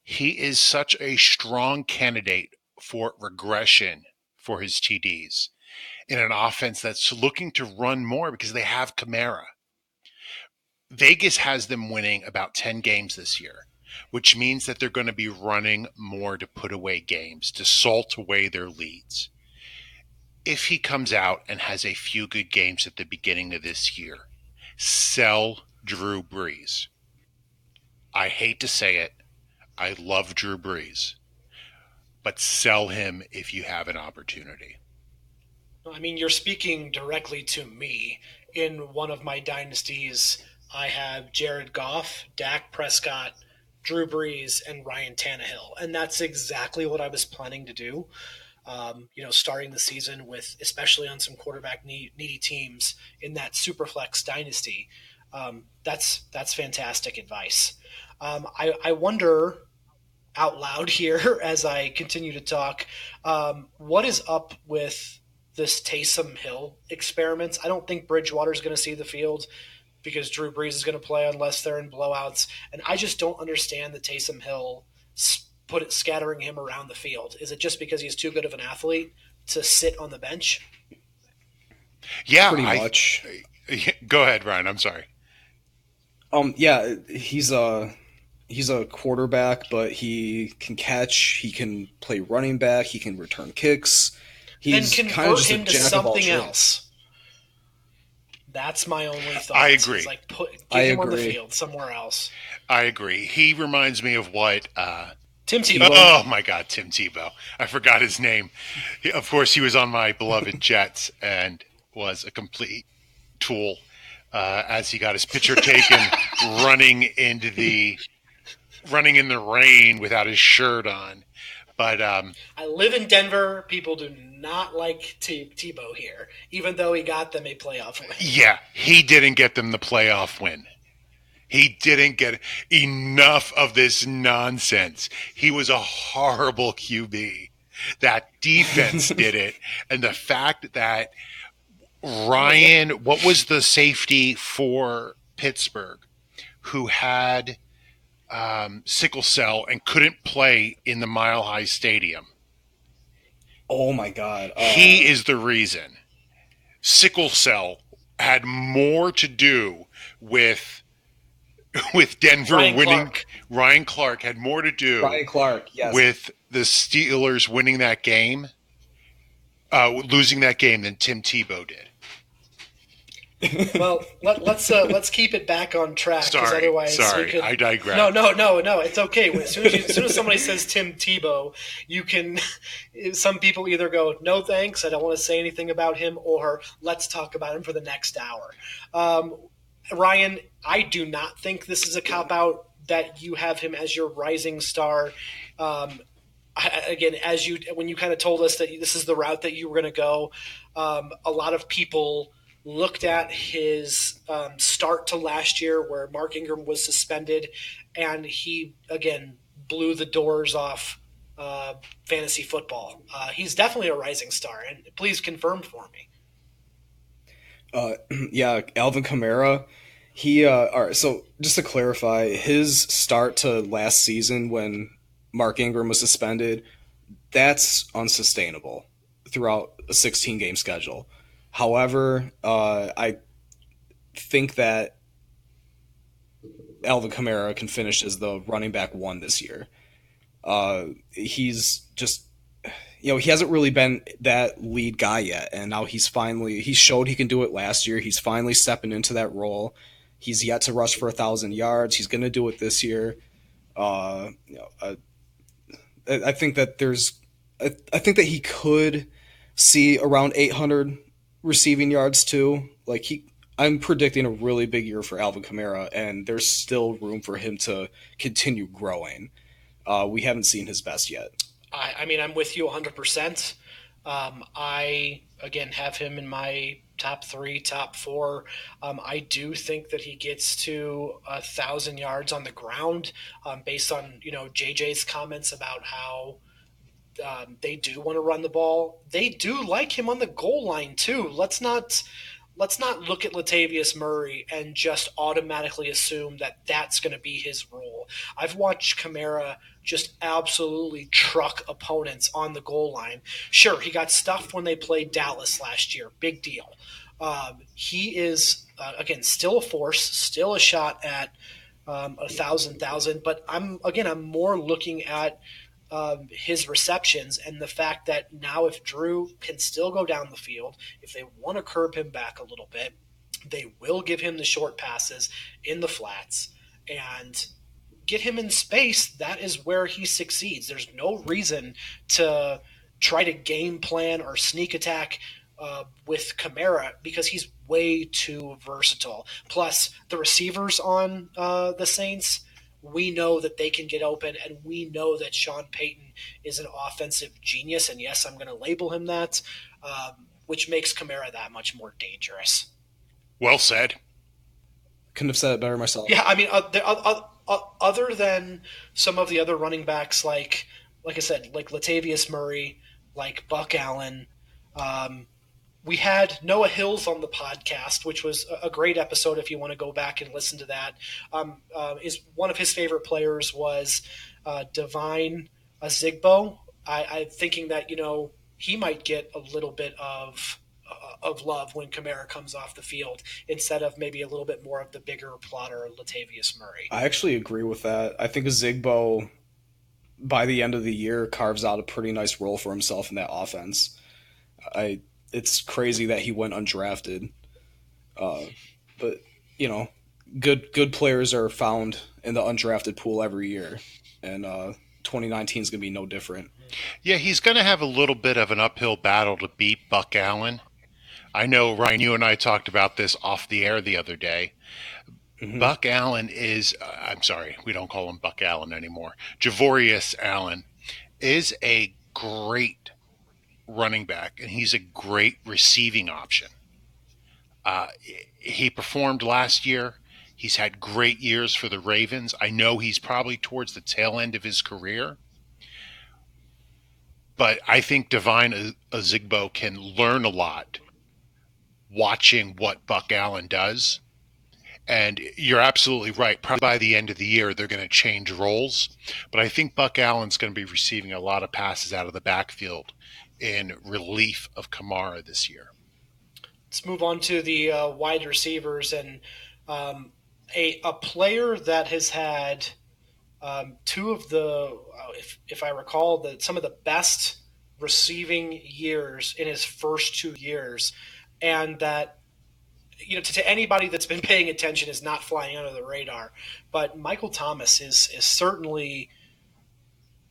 He is such a strong candidate for regression for his TDs in an offense that's looking to run more because they have Kamara. Vegas has them winning about 10 games this year, which means that they're going to be running more to put away games, to salt away their leads. If he comes out and has a few good games at the beginning of this year, sell Drew Brees. I hate to say it. I love Drew Brees. But sell him if you have an opportunity. I mean, you're speaking directly to me. In one of my dynasties, I have Jared Goff, Dak Prescott, Drew Brees, and Ryan Tannehill. And that's exactly what I was planning to do. Starting the season with, especially on some quarterback needy teams in that Superflex dynasty. That's fantastic advice. I wonder out loud here as I continue to talk, what is up with this Taysom Hill experiment? I don't think Bridgewater's going to see the field because Drew Brees is going to play unless they're in blowouts. And I just don't understand the Taysom Hill scattering him around the field. Is it just because he's too good of an athlete to sit on the bench? Yeah, pretty much. Go ahead, Ryan. I'm sorry. Yeah, he's a quarterback, but he can catch. He can play running back. He can return kicks. He's kind of just him to something else. That's my only thought. I agree. It's like get him on the field somewhere else. I agree. He reminds me of what Tim Tebow. Oh my God, Tim Tebow! I forgot his name. Of course, he was on my beloved Jets and was a complete tool as he got his picture taken running in the rain without his shirt on. But I live in Denver. People do not like Tebow here, even though he got them a playoff win. Yeah, he didn't get them the playoff win. He didn't get enough of this nonsense. He was a horrible QB. That defense did it. And the fact that Ryan, what was the safety for Pittsburgh, who had sickle cell and couldn't play in the Mile High Stadium? Oh my God. He is the reason. Sickle cell had more to do with Denver winning. Ryan Clark had more to do with the Steelers winning that game, losing that game than Tim Tebow did. Well, let's keep it back on track. Sorry, I digress. No, it's okay. As soon as somebody says Tim Tebow, some people either go, no thanks, I don't want to say anything about him, or let's talk about him for the next hour. Ryan, I do not think this is a cop-out that you have him as your rising star. Again, when you kind of told us that this is the route that you were going to go, a lot of people looked at his start to last year where Mark Ingram was suspended, and he, again, blew the doors off fantasy football. He's definitely a rising star, and please confirm for me. Yeah, Alvin Kamara. All right, so just to clarify, his start to last season when Mark Ingram was suspended, that's unsustainable throughout a 16-game schedule. However, I think that Alvin Kamara can finish as the running back one this year. He's just, he hasn't really been that lead guy yet, and now he showed he can do it last year. He's finally stepping into that role. He's yet to rush for 1,000 yards. He's going to do it this year. I think that I think that he could see around 800 receiving yards too. I'm predicting a really big year for Alvin Kamara, and there's still room for him to continue growing. We haven't seen his best yet. I mean, I'm with you 100%. I, again, have him in my top three, top four. I do think that he gets to 1,000 yards on the ground, based on, JJ's comments about how they do want to run the ball. They do like him on the goal line too. Let's not look at Latavius Murray and just automatically assume that that's going to be his role. I've watched Kamara just absolutely truck opponents on the goal line. Sure, he got stuffed when they played Dallas last year. Big deal. He is, again, still a force, still a shot at 1,000. But I'm more looking at his receptions and the fact that now if Drew can still go down the field, if they want to curb him back a little bit, they will give him the short passes in the flats and get him in space. That is where he succeeds. There's no reason to try to game plan or sneak attack with Kamara because he's way too versatile. Plus, the receivers on the Saints, we know that they can get open, and we know that Sean Payton is an offensive genius. And yes, I'm going to label him that, which makes Kamara that much more dangerous. Well said. Couldn't have said it better myself. Yeah, I mean, other than some of the other running backs, like I said, like Latavius Murray, like Buck Allen, we had Noah Hills on the podcast, which was a great episode if you want to go back and listen to that. Is one of his favorite players was Divine Azigbo. I'm thinking that, he might get a little bit of love when Kamara comes off the field instead of maybe a little bit more of the bigger plotter Latavius Murray. I actually agree with that. I think Azigbo, by the end of the year, carves out a pretty nice role for himself in that offense. It's crazy that he went undrafted, but good players are found in the undrafted pool every year, and 2019 is going to be no different. Yeah, he's going to have a little bit of an uphill battle to beat Buck Allen. I know, Ryan, you and I talked about this off the air the other day. Mm-hmm. Buck Allen is, I'm sorry, we don't call him Buck Allen anymore. Javorius Allen is a great running back, and he's a great receiving option. He performed last year. He's had great years for the Ravens. I know he's probably towards the tail end of his career, but I think Divine Azigbo can learn a lot watching what Buck Allen does. And you're absolutely right. Probably by the end of the year, they're going to change roles. But I think Buck Allen's going to be receiving a lot of passes out of the backfield in relief of Kamara this year. Let's move on to the wide receivers, and a player that has had two of the, if I recall, some of the best receiving years in his first 2 years, and that, to anybody that's been paying attention is not flying under the radar. But Michael Thomas is certainly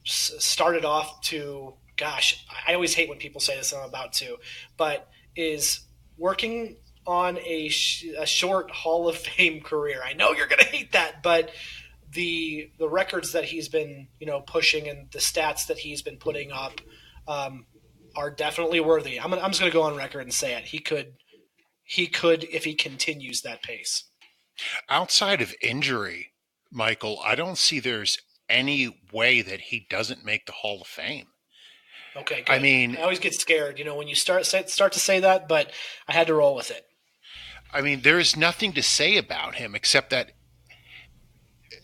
started off to, gosh, I always hate when people say this, I'm about to, but is working on a short Hall of Fame career. I know you're going to hate that, but the records that he's been, pushing and the stats that he's been putting up are definitely worthy. I'm just going to go on record and say it. He could if he continues that pace. Outside of injury, Michael, I don't see there's any way that he doesn't make the Hall of Fame. Okay, good. I mean, I always get scared, when you start to say that, but I had to roll with it. I mean, there is nothing to say about him except that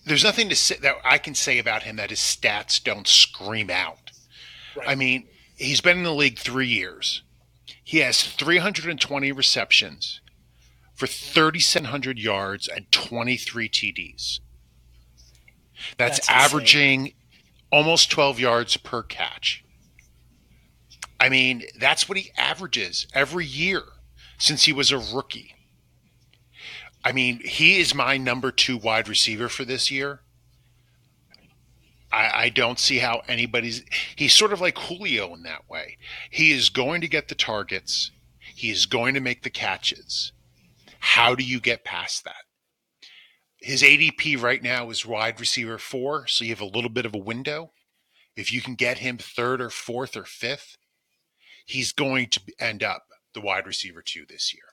there's nothing to say that I can say about him that his stats don't scream out. Right. I mean, he's been in the league 3 years. He has 320 receptions for 3,700 yards and 23 TDs. That's averaging almost 12 yards per catch. I mean, that's what he averages every year since he was a rookie. I mean, he is my number 2 wide receiver for this year. I don't see how anybody's. He's sort of like Julio in that way. He is going to get the targets. He is going to make the catches. How do you get past that? His ADP right now is wide receiver 4, so you have a little bit of a window. If you can get him 3rd or 4th or 5th, he's going to end up the wide receiver 2 this year.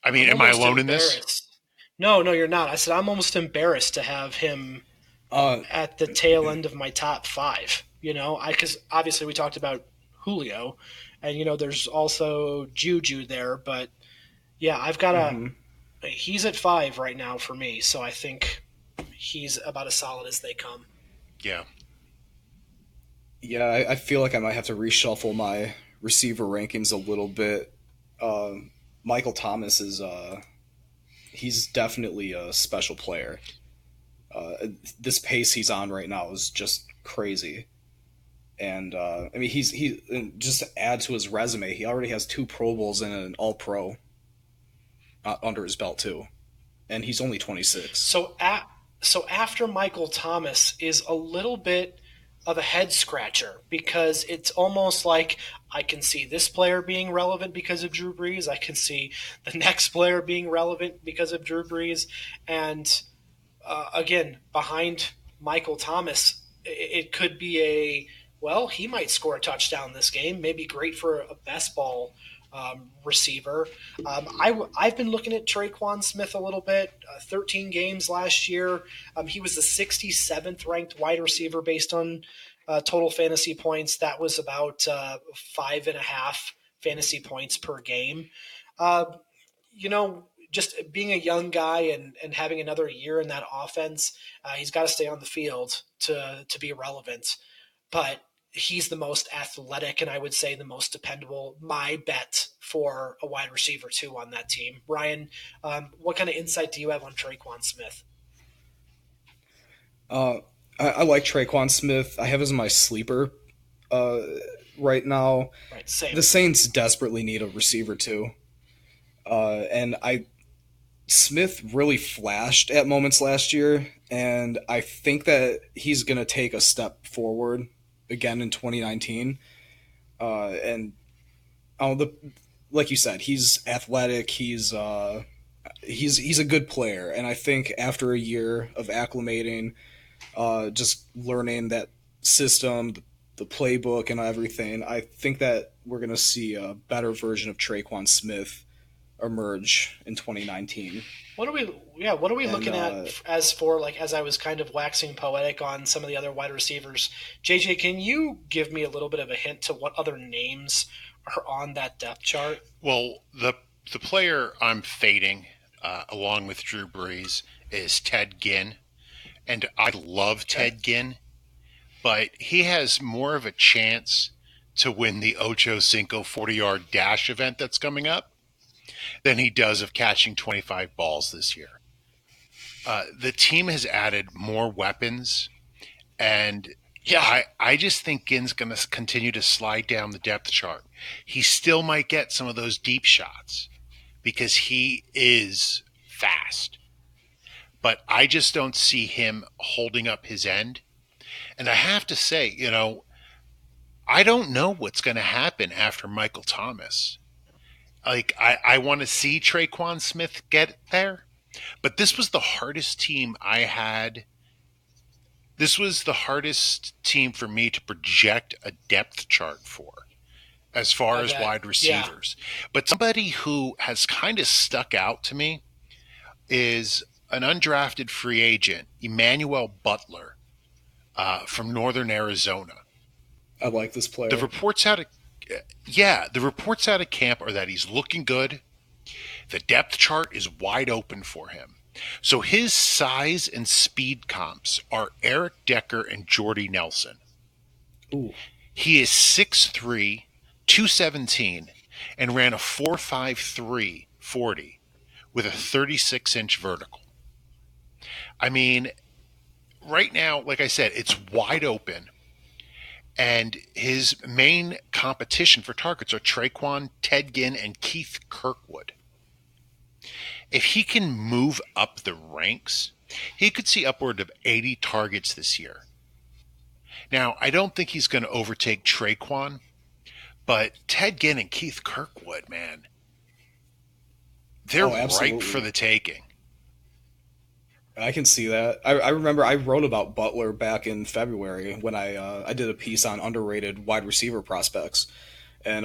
I mean, am I alone in this? No, you're not. I said I'm almost embarrassed to have him at the tail end of my top 5. Because obviously we talked about Julio, and there's also Juju there, but yeah, I've got he's at 5 right now for me, so I think he's about as solid as they come. Yeah. Yeah, I feel like I might have to reshuffle my receiver rankings a little bit. Michael Thomas is he's definitely a special player. This pace he's on right now is just crazy. And I mean, he just to add to his resume, he already has 2 Pro Bowls and an All Pro under his belt too, and he's only 26. So after Michael Thomas is a little bit of a head scratcher, because it's almost like I can see this player being relevant because of Drew Brees. I can see the next player being relevant because of Drew Brees. And again, behind Michael Thomas, it could be he might score a touchdown this game. Maybe great for a best ball receiver. I've been looking at Traquan Smith a little bit. 13 games last year. He was the 67th ranked wide receiver based on total fantasy points. That was about 5.5 fantasy points per game. Just being a young guy and having another year in that offense, he's got to stay on the field to be relevant. But he's the most athletic and I would say the most dependable. My bet for a wide receiver 2 on that team. Ryan, what kind of insight do you have on Traquan Smith? I like Traquan Smith. I have him as my sleeper right now. Right, same. The Saints desperately need a receiver too. And Smith really flashed at moments last year, and I think that he's going to take a step forward again in 2019. Like you said, he's athletic. He's a good player, and I think after a year of acclimating, just learning that system, the playbook, and everything, I think that we're going to see a better version of Traquan Smith emerge in 2019. What are we looking at as I was kind of waxing poetic on some of the other wide receivers? JJ, can you give me a little bit of a hint to what other names are on that depth chart? Well, the player I'm fading along with Drew Brees is Ted Ginn, and I love Ted Ginn, but he has more of a chance to win the Ocho Cinco 40-yard dash event that's coming up than he does of catching 25 balls this year. The team has added more weapons, and I just think Ginn's going to continue to slide down the depth chart. He still might get some of those deep shots because he is fast, but I just don't see him holding up his end. And I have to say, I don't know what's going to happen after Michael Thomas. Like, I want to see Traquan Smith get there, but this was the hardest team I had. This was the hardest team for me to project a depth chart for as far as wide receivers. Yeah. But somebody who has kind of stuck out to me is an undrafted free agent, Emmanuel Butler, from Northern Arizona. I like this player. The reports out of camp are that he's looking good. The depth chart is wide open for him. So his size and speed comps are Eric Decker and Jordy Nelson. Ooh. He is 6'3", 217, and ran a 4.53 40 with a 36-inch vertical. I mean, right now, like I said, it's wide open. And his main competition for targets are Traquan, Ted Ginn, and Keith Kirkwood. If he can move up the ranks He could see upward of 80 targets this year. Now, I don't think he's going to overtake Traquan, but Ted Ginn and Keith Kirkwood, man, they're ripe for the taking. I can see that. I remember I wrote about Butler back in February when I did a piece on underrated wide receiver prospects, and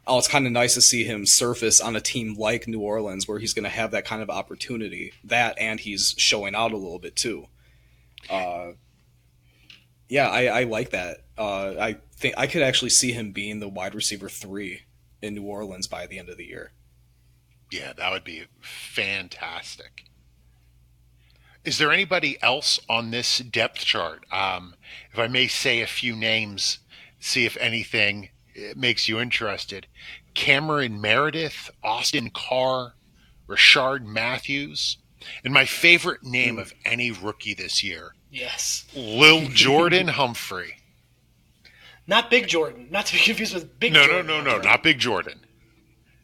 it's kind of nice to see him surface on a team like New Orleans where he's going to have that kind of opportunity. That and he's showing out a little bit too. Yeah, I like that. I think I could actually see him being the wide receiver 3 in New Orleans by the end of the year. Yeah, that would be fantastic. Is there anybody else on this depth chart? If I may say a few names, see if anything makes you interested. Cameron Meredith, Austin Carr, Rashard Matthews, and my favorite name of any rookie this year. Yes. Lil Jordan Humphrey. Not Big Jordan. Not to be confused with Big Jordan. No. Not Big Jordan.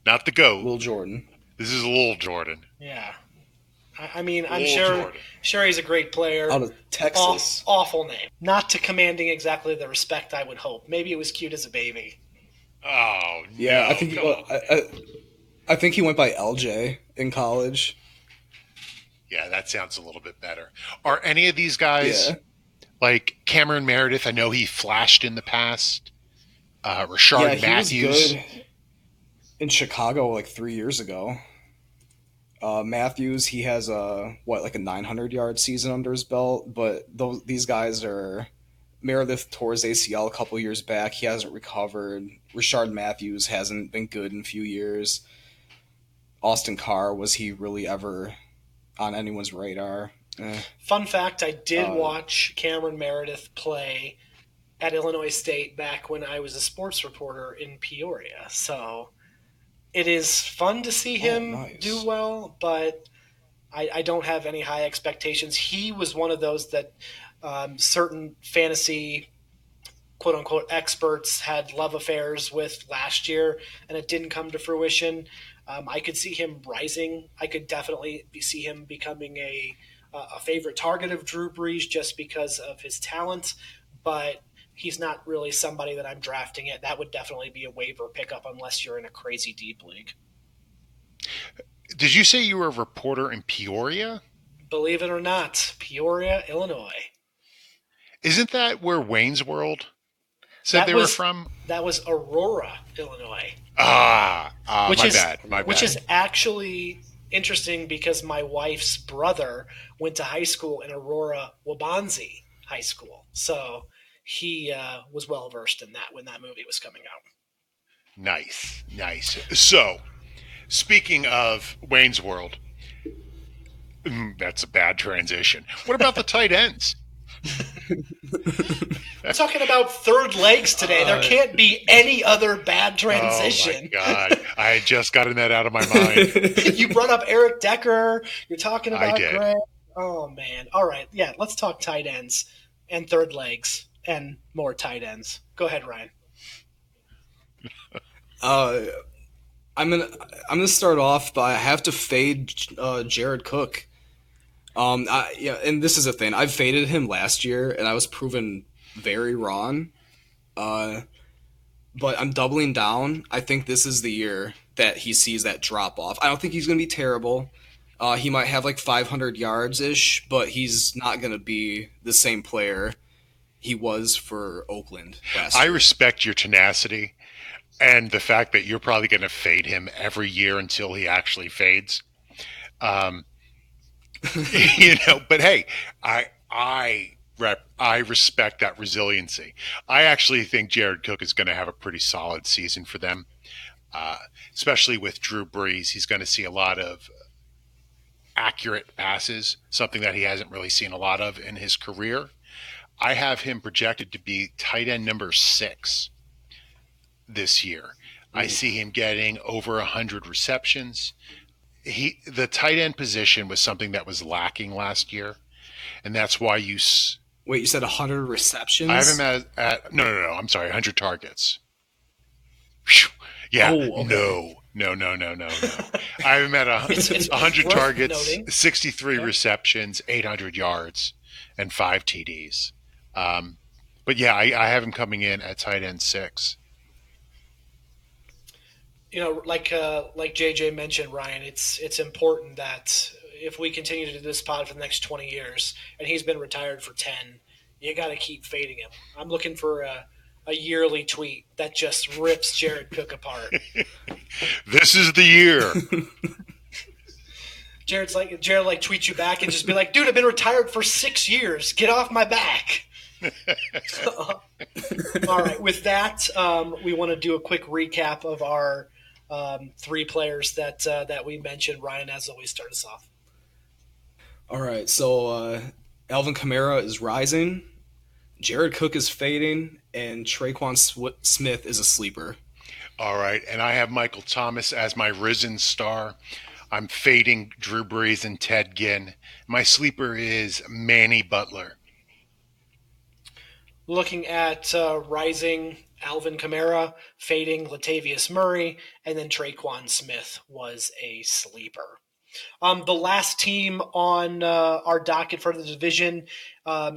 Not the GOAT. Lil Jordan. This is Lil Jordan. Yeah. I mean, I'm sure he's a great player. Out of Texas. Awful name. Not to commanding exactly the respect I would hope. Maybe it was cute as a baby. Oh, yeah. No, I think he went by LJ in college. Yeah, that sounds a little bit better. Are any of these guys like Cameron Meredith? I know he flashed in the past. Rashard Matthews. He was good in Chicago like 3 years ago. Matthews, he has a 900-yard season under his belt, but these guys are. Meredith tore his ACL a couple years back. He hasn't recovered. Rashard Matthews hasn't been good in a few years. Austin Carr, was he really ever on anyone's radar? Fun fact, I did watch Cameron Meredith play at Illinois State back when I was a sports reporter in Peoria. So it is fun to see him do well, but I don't have any high expectations. He was one of those that certain fantasy quote-unquote experts had love affairs with last year, and it didn't come to fruition. I could see him rising. I could definitely see him becoming a favorite target of Drew Brees just because of his talent, but he's not really somebody that I'm drafting it. That would definitely be a waiver pickup unless you're in a crazy deep league. Did you say you were a reporter in Peoria? Believe it or not, Peoria, Illinois. Isn't that where Wayne's World said they were from? That was Aurora, Illinois. My bad. Which is actually interesting because my wife's brother went to high school in Aurora, Wabansie High School. So he was well versed in that when that movie was coming out. Nice. So, speaking of Wayne's World, that's a bad transition. What about the tight ends? We're talking about third legs today. There can't be any other bad transition. Oh, my God. I had just gotten that out of my mind. You brought up Eric Decker. You're talking about I did. Greg. Oh, man. All right. Yeah, let's talk tight ends and third legs and more tight ends. Go ahead, Ryan. I'm gonna start off, but I have to fade Jared Cook. And this is a thing. I've faded him last year, and I was proven very wrong. But I'm doubling down. I think this is the year that he sees that drop off. I don't think he's going to be terrible. He might have like 500 yards-ish, but he's not going to be the same player he was for Oakland last year. I respect your tenacity and the fact that you're probably going to fade him every year until he actually fades. But hey, I respect that resiliency. I actually think Jared Cook is going to have a pretty solid season for them, especially with Drew Brees. He's going to see a lot of accurate passes, something that he hasn't really seen a lot of in his career. I have him projected to be tight end number 6 this year. I see him getting over 100 receptions. The tight end position was something that was lacking last year, and that's why you. Wait, you said 100 receptions? I have him at no. I'm sorry, 100 targets. Whew. Yeah, Oh, okay. no, No. I have him at It's 100 worth targets, noting. 63 receptions, 800 yards, and 5 TDs. But yeah, I have him coming in at tight end 6. Like JJ mentioned, Ryan, it's important that if we continue to do this pod for the next 20 years, and he's been retired for 10, you got to keep fading him. I'm looking for a yearly tweet that just rips Jared Cook apart. This is the year. Jared tweets you back and just be like, dude, I've been retired for 6 years. Get off my back. All right. With that, we want to do a quick recap of our 3 players that we mentioned. Ryan, as always, start us off. All right, so Alvin Kamara is rising, Jared Cook is fading, and Traquan Smith is a sleeper. All right, and I have Michael Thomas as my risen star. I'm fading Drew Brees and Ted Ginn. My sleeper is Manny Butler. Looking at rising Alvin Kamara, fading Latavius Murray, and then Traquan Smith was a sleeper. The last team on our docket for the division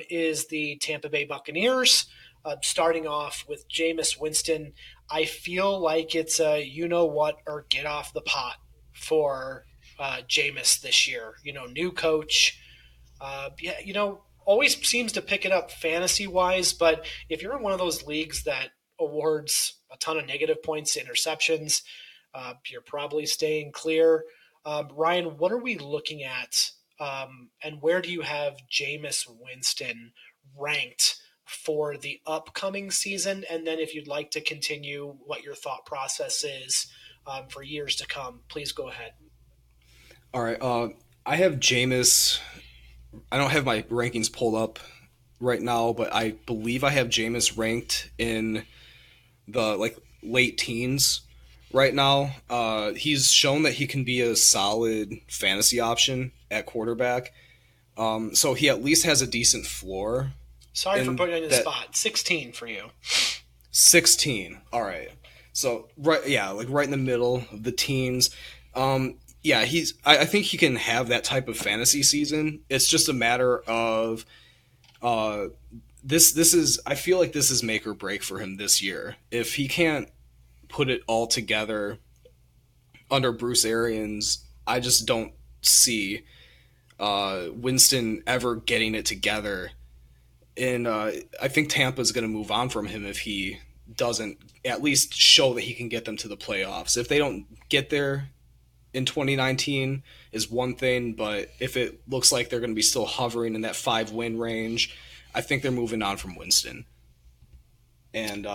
is the Tampa Bay Buccaneers. Starting off with Jameis Winston, I feel like it's a you-know-what or get off the pot for Jameis this year. New coach. Always seems to pick it up fantasy-wise, but if you're in one of those leagues that awards a ton of negative points to interceptions, you're probably staying clear. Ryan, what are we looking at, and where do you have Jameis Winston ranked for the upcoming season? And then if you'd like to continue what your thought process is for years to come, please go ahead. All right, I have Jameis. I don't have my rankings pulled up right now, but I believe I have Jameis ranked in the late teens right now. He's shown that he can be a solid fantasy option at quarterback. So he at least has a decent floor. Sorry for putting you on the spot. 16 for you. 16. All right. So right in the middle of the teens. I think he can have that type of fantasy season. It's just a matter of this is I feel like this is make or break for him this year. If he can't put it all together under Bruce Arians, I just don't see Winston ever getting it together. And I think Tampa's going to move on from him if he doesn't at least show that he can get them to the playoffs. If they don't get there in 2019 is one thing, but if it looks like they're going to be still hovering in that 5-win range, I think they're moving on from Winston. And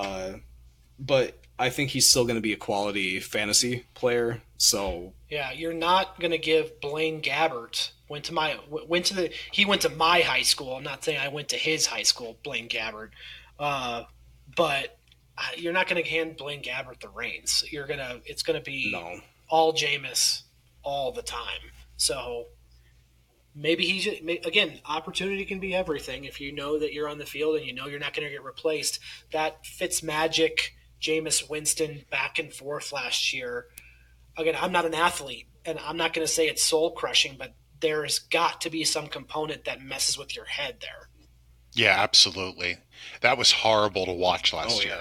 but I think he's still going to be a quality fantasy player. So yeah, you're not going to give Blaine Gabbert he went to my high school. I'm not saying I went to his high school, Blaine Gabbert, but you're not going to hand Blaine Gabbert the reins. It's going to be all Jameis all the time. So maybe again, opportunity can be everything. If you know that you're on the field and you know you're not going to get replaced, that Fitzmagic, Jameis Winston back and forth last year. Again, I'm not an athlete, and I'm not going to say it's soul crushing, but there's got to be some component that messes with your head there. Yeah, absolutely. That was horrible to watch last year.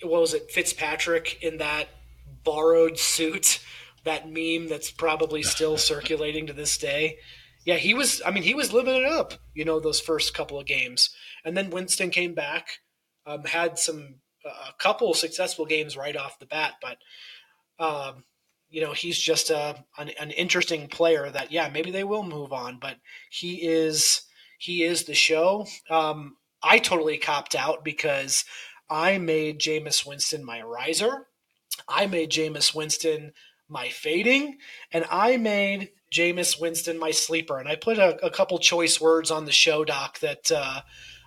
What was it, Fitzpatrick in that borrowed suit, that meme that's probably still circulating to this day? Yeah, he was living it up, those first couple of games. And then Winston came back, had a couple successful games right off the bat, but he's just an interesting player that, maybe they will move on, but he is the show. I totally copped out because I made Jameis Winston my riser. I made Jameis Winston my fading, and I made Jameis Winston my sleeper. And I put a couple choice words on the show doc that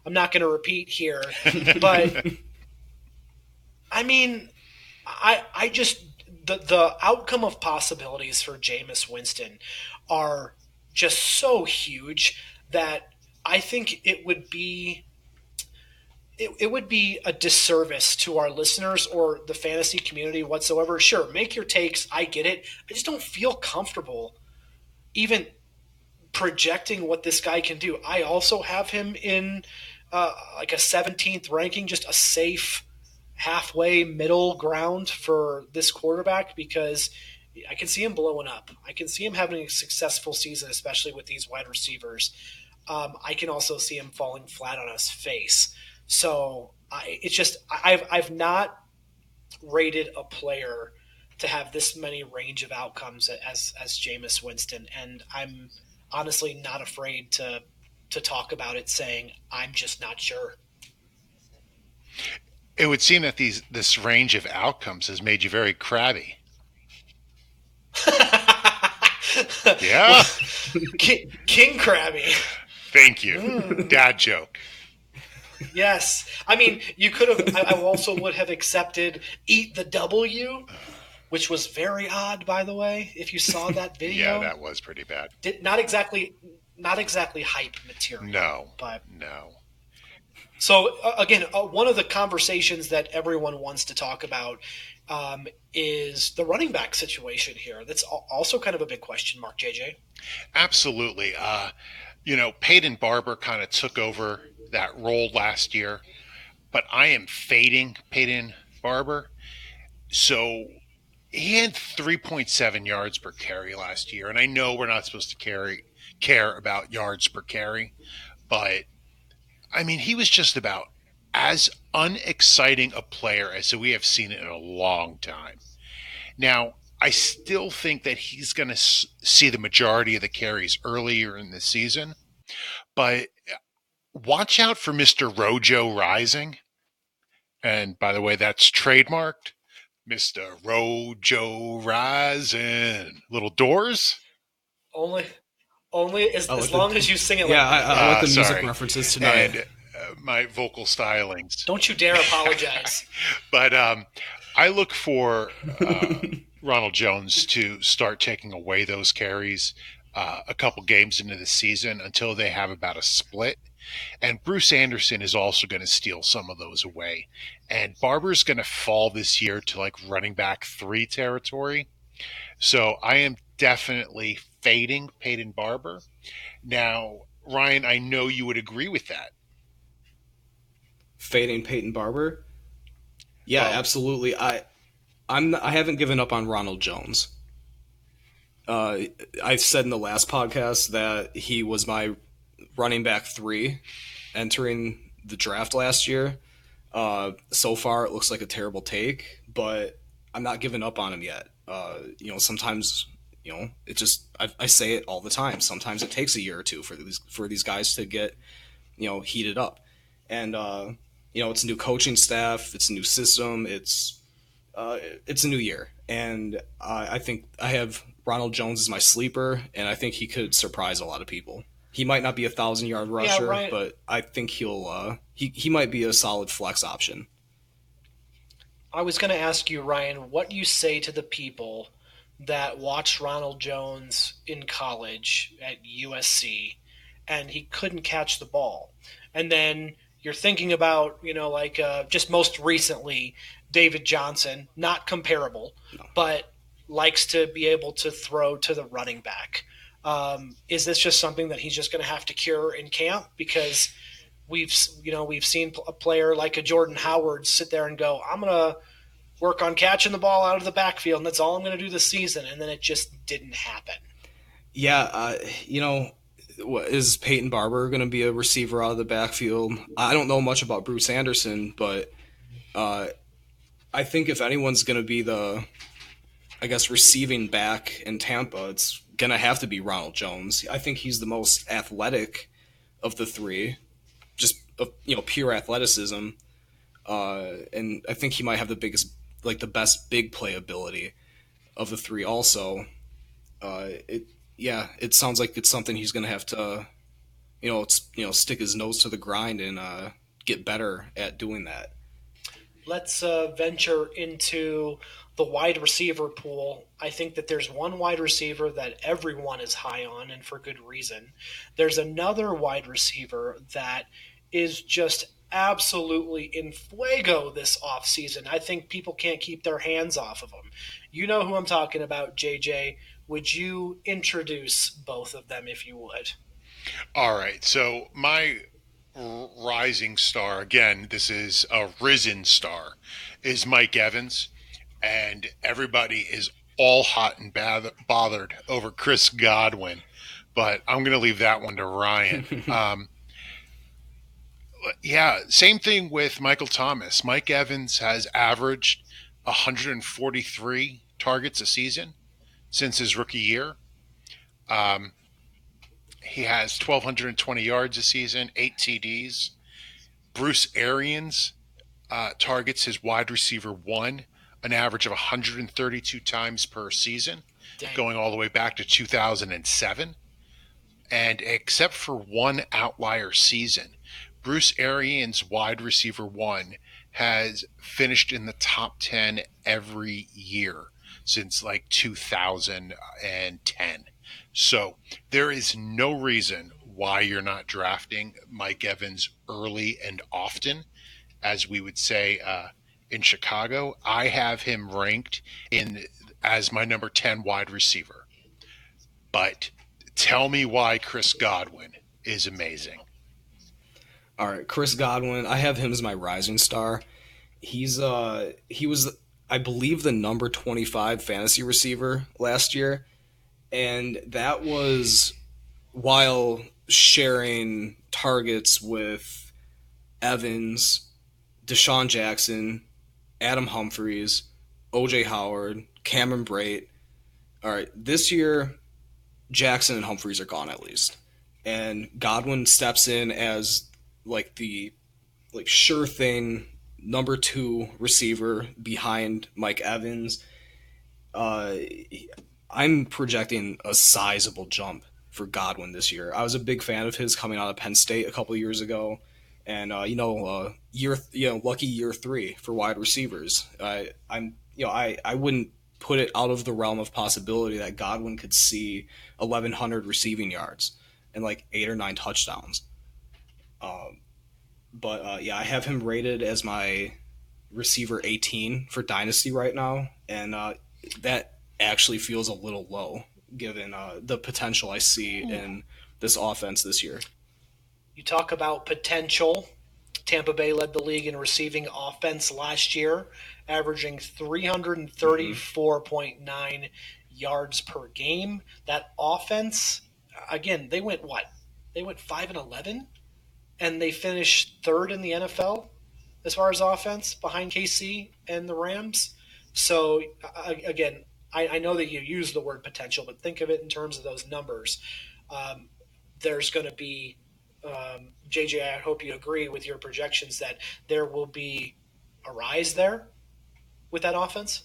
I'm not going to repeat here, but I mean, I just the outcome of possibilities for Jameis Winston are just so huge that I think it would be it would be a disservice to our listeners or the fantasy community whatsoever. Sure, make your takes. I get it. I just don't feel comfortable even projecting what this guy can do. I also have him in like a 17th ranking, just a safe halfway middle ground for this quarterback because I can see him blowing up. I can see him having a successful season, especially with these wide receivers. I can also see him falling flat on his face. So I've not rated a player to have this many range of outcomes as Jameis Winston, and I'm honestly not afraid to talk about it, saying I'm just not sure. It would seem that this range of outcomes has made you very crabby. Yeah. King Krabby. Thank you. Dad joke. Yes. I mean, you could have, I also would have accepted Eat the W, which was very odd, by the way, if you saw that video. Yeah, that was pretty bad. Not exactly hype material. No. But no. So, again, one of the conversations that everyone wants to talk about is the running back situation here. That's also kind of a big question mark, JJ. Absolutely. Peyton Barber kind of took over that role last year, but I am fading Peyton Barber. So he had 3.7 yards per carry last year, and I know we're not supposed to care about yards per carry, but I mean, he was just about as unexciting a player as we have seen in a long time. Now, I still think that he's going to see the majority of the carries earlier in the season, but watch out for Mr. Rojo Rising. And by the way, that's trademarked. Mr. Rojo Rising. Little Doors? Only as long as you sing it. Yeah, like I like the music references tonight. And my vocal stylings. Don't you dare apologize. But I look for Ronald Jones to start taking away those carries a couple games into the season until they have about a split. And Bruce Anderson is also going to steal some of those away. And Barber's going to fall this year to like running back 3 territory. So I am definitely fading Peyton Barber. Now, Ryan, I know you would agree with that. Fading Peyton Barber? Yeah, absolutely. I haven't given up on Ronald Jones. I said in the last podcast that he was my running back 3 entering the draft last year. So far, it looks like a terrible take, but I'm not giving up on him yet. Sometimes, it just I say it all the time. Sometimes it takes a year or two for these guys to get, heated up, and it's a new coaching staff, it's a new system, it's a new year, and I think I have Ronald Jones as my sleeper, and I think he could surprise a lot of people. He might not be a 1,000-yard rusher, Ryan, but I think he might be a solid flex option. I was going to ask you, Ryan, what you say to the people that watched Ronald Jones in college at USC and he couldn't catch the ball. And then you're thinking about, just most recently, David Johnson, not comparable, but likes to be able to throw to the running back. Is this just something that he's just going to have to cure in camp? Because we've seen a player like a Jordan Howard sit there and go, I'm going to work on catching the ball out of the backfield, and that's all I'm going to do this season. And then it just didn't happen. Yeah. Is Peyton Barber going to be a receiver out of the backfield? I don't know much about Bruce Anderson, but I think if anyone's going to be the, receiving back in Tampa, it's going to have to be Ronald Jones. I think he's the most athletic of the 3, just pure athleticism. And I think he might have the best big play ability of the 3 also. It sounds like it's something he's going to have to, stick his nose to the grind and get better at doing that. Let's venture into the wide receiver pool. I think that there's one wide receiver that everyone is high on, and for good reason. There's another wide receiver that is just absolutely in fuego this offseason. I think people can't keep their hands off of him. You know who I'm talking about, JJ. Would you introduce both of them if you would? All right. So my rising star, again, this is a risen star, is Mike Evans. And everybody is all hot and bothered over Chris Godwin. But I'm going to leave that one to Ryan. Yeah, same thing with Michael Thomas. Mike Evans has averaged 143 targets a season since his rookie year. Um, he has 1,220 yards a season, 8 TDs. Bruce Arians targets his wide receiver one an average of 132 times per season, Dang. going all the way back to 2007. And except for one outlier season, Bruce Arians' wide receiver one has finished in the top 10 every year since like 2010. So there is no reason why you're not drafting Mike Evans early and often, as we would say in Chicago. I have him ranked in as my number 10 wide receiver. But tell me why Chris Godwin is amazing. All right, Chris Godwin. I have him as my rising star. He was, I believe, the number 25 fantasy receiver last year, and that was while sharing targets with Evans, Deshaun Jackson, Adam Humphries, OJ Howard, Cameron Brate. All right, this year Jackson and Humphries are gone at least, and Godwin steps in as the sure thing number 2 receiver behind Mike Evans. I'm projecting a sizable jump for Godwin this year. I was a big fan of his coming out of Penn State a couple of years ago, and lucky year 3 for wide receivers. I wouldn't put it out of the realm of possibility that Godwin could see 1,100 receiving yards and like 8 or 9 touchdowns. I have him rated as my receiver 18 for Dynasty right now, and that actually feels a little low given the potential I see in this offense this year. You talk about potential. Tampa Bay led the league in receiving offense last year, averaging 334.9 yards per game. That offense, again, they went what? They went 5-11, and they finished 3rd in the NFL as far as offense, behind KC and the Rams. So, again, I know that you use the word potential, but think of it in terms of those numbers. There's going to be, JJ, I hope you agree with your projections that there will be a rise there with that offense?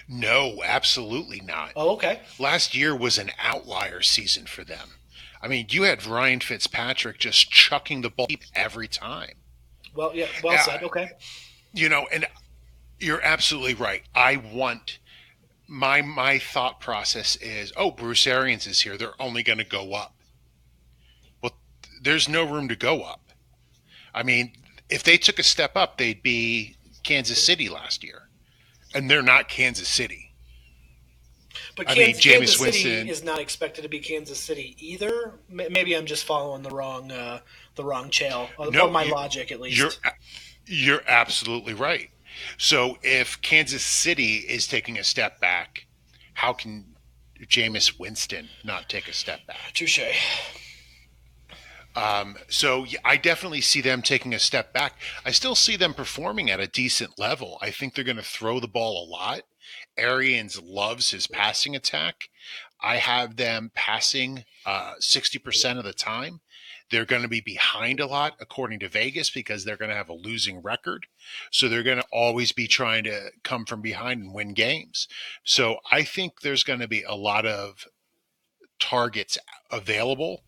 No, absolutely not. Oh, okay. Last year was an outlier season for them. I mean, you had Ryan Fitzpatrick just chucking the ball every time. Well, yeah, said. Okay. And you're absolutely right. I want my thought process is, Bruce Arians is here. They're only going to go up. Well, there's no room to go up. I mean, if they took a step up, they'd be Kansas City last year, and they're not Kansas City. But Kansas City is not expected to be Kansas City either. Maybe I'm just following the wrong trail. No, my logic, at least. You're absolutely right. So if Kansas City is taking a step back, how can Jameis Winston not take a step back? Touche. So I definitely see them taking a step back. I still see them performing at a decent level. I think they're going to throw the ball a lot. Arians loves his passing attack. I have them passing 60% of the time. They're going to be behind a lot, according to Vegas, because they're going to have a losing record. So they're going to always be trying to come from behind and win games. So I think there's going to be a lot of targets available.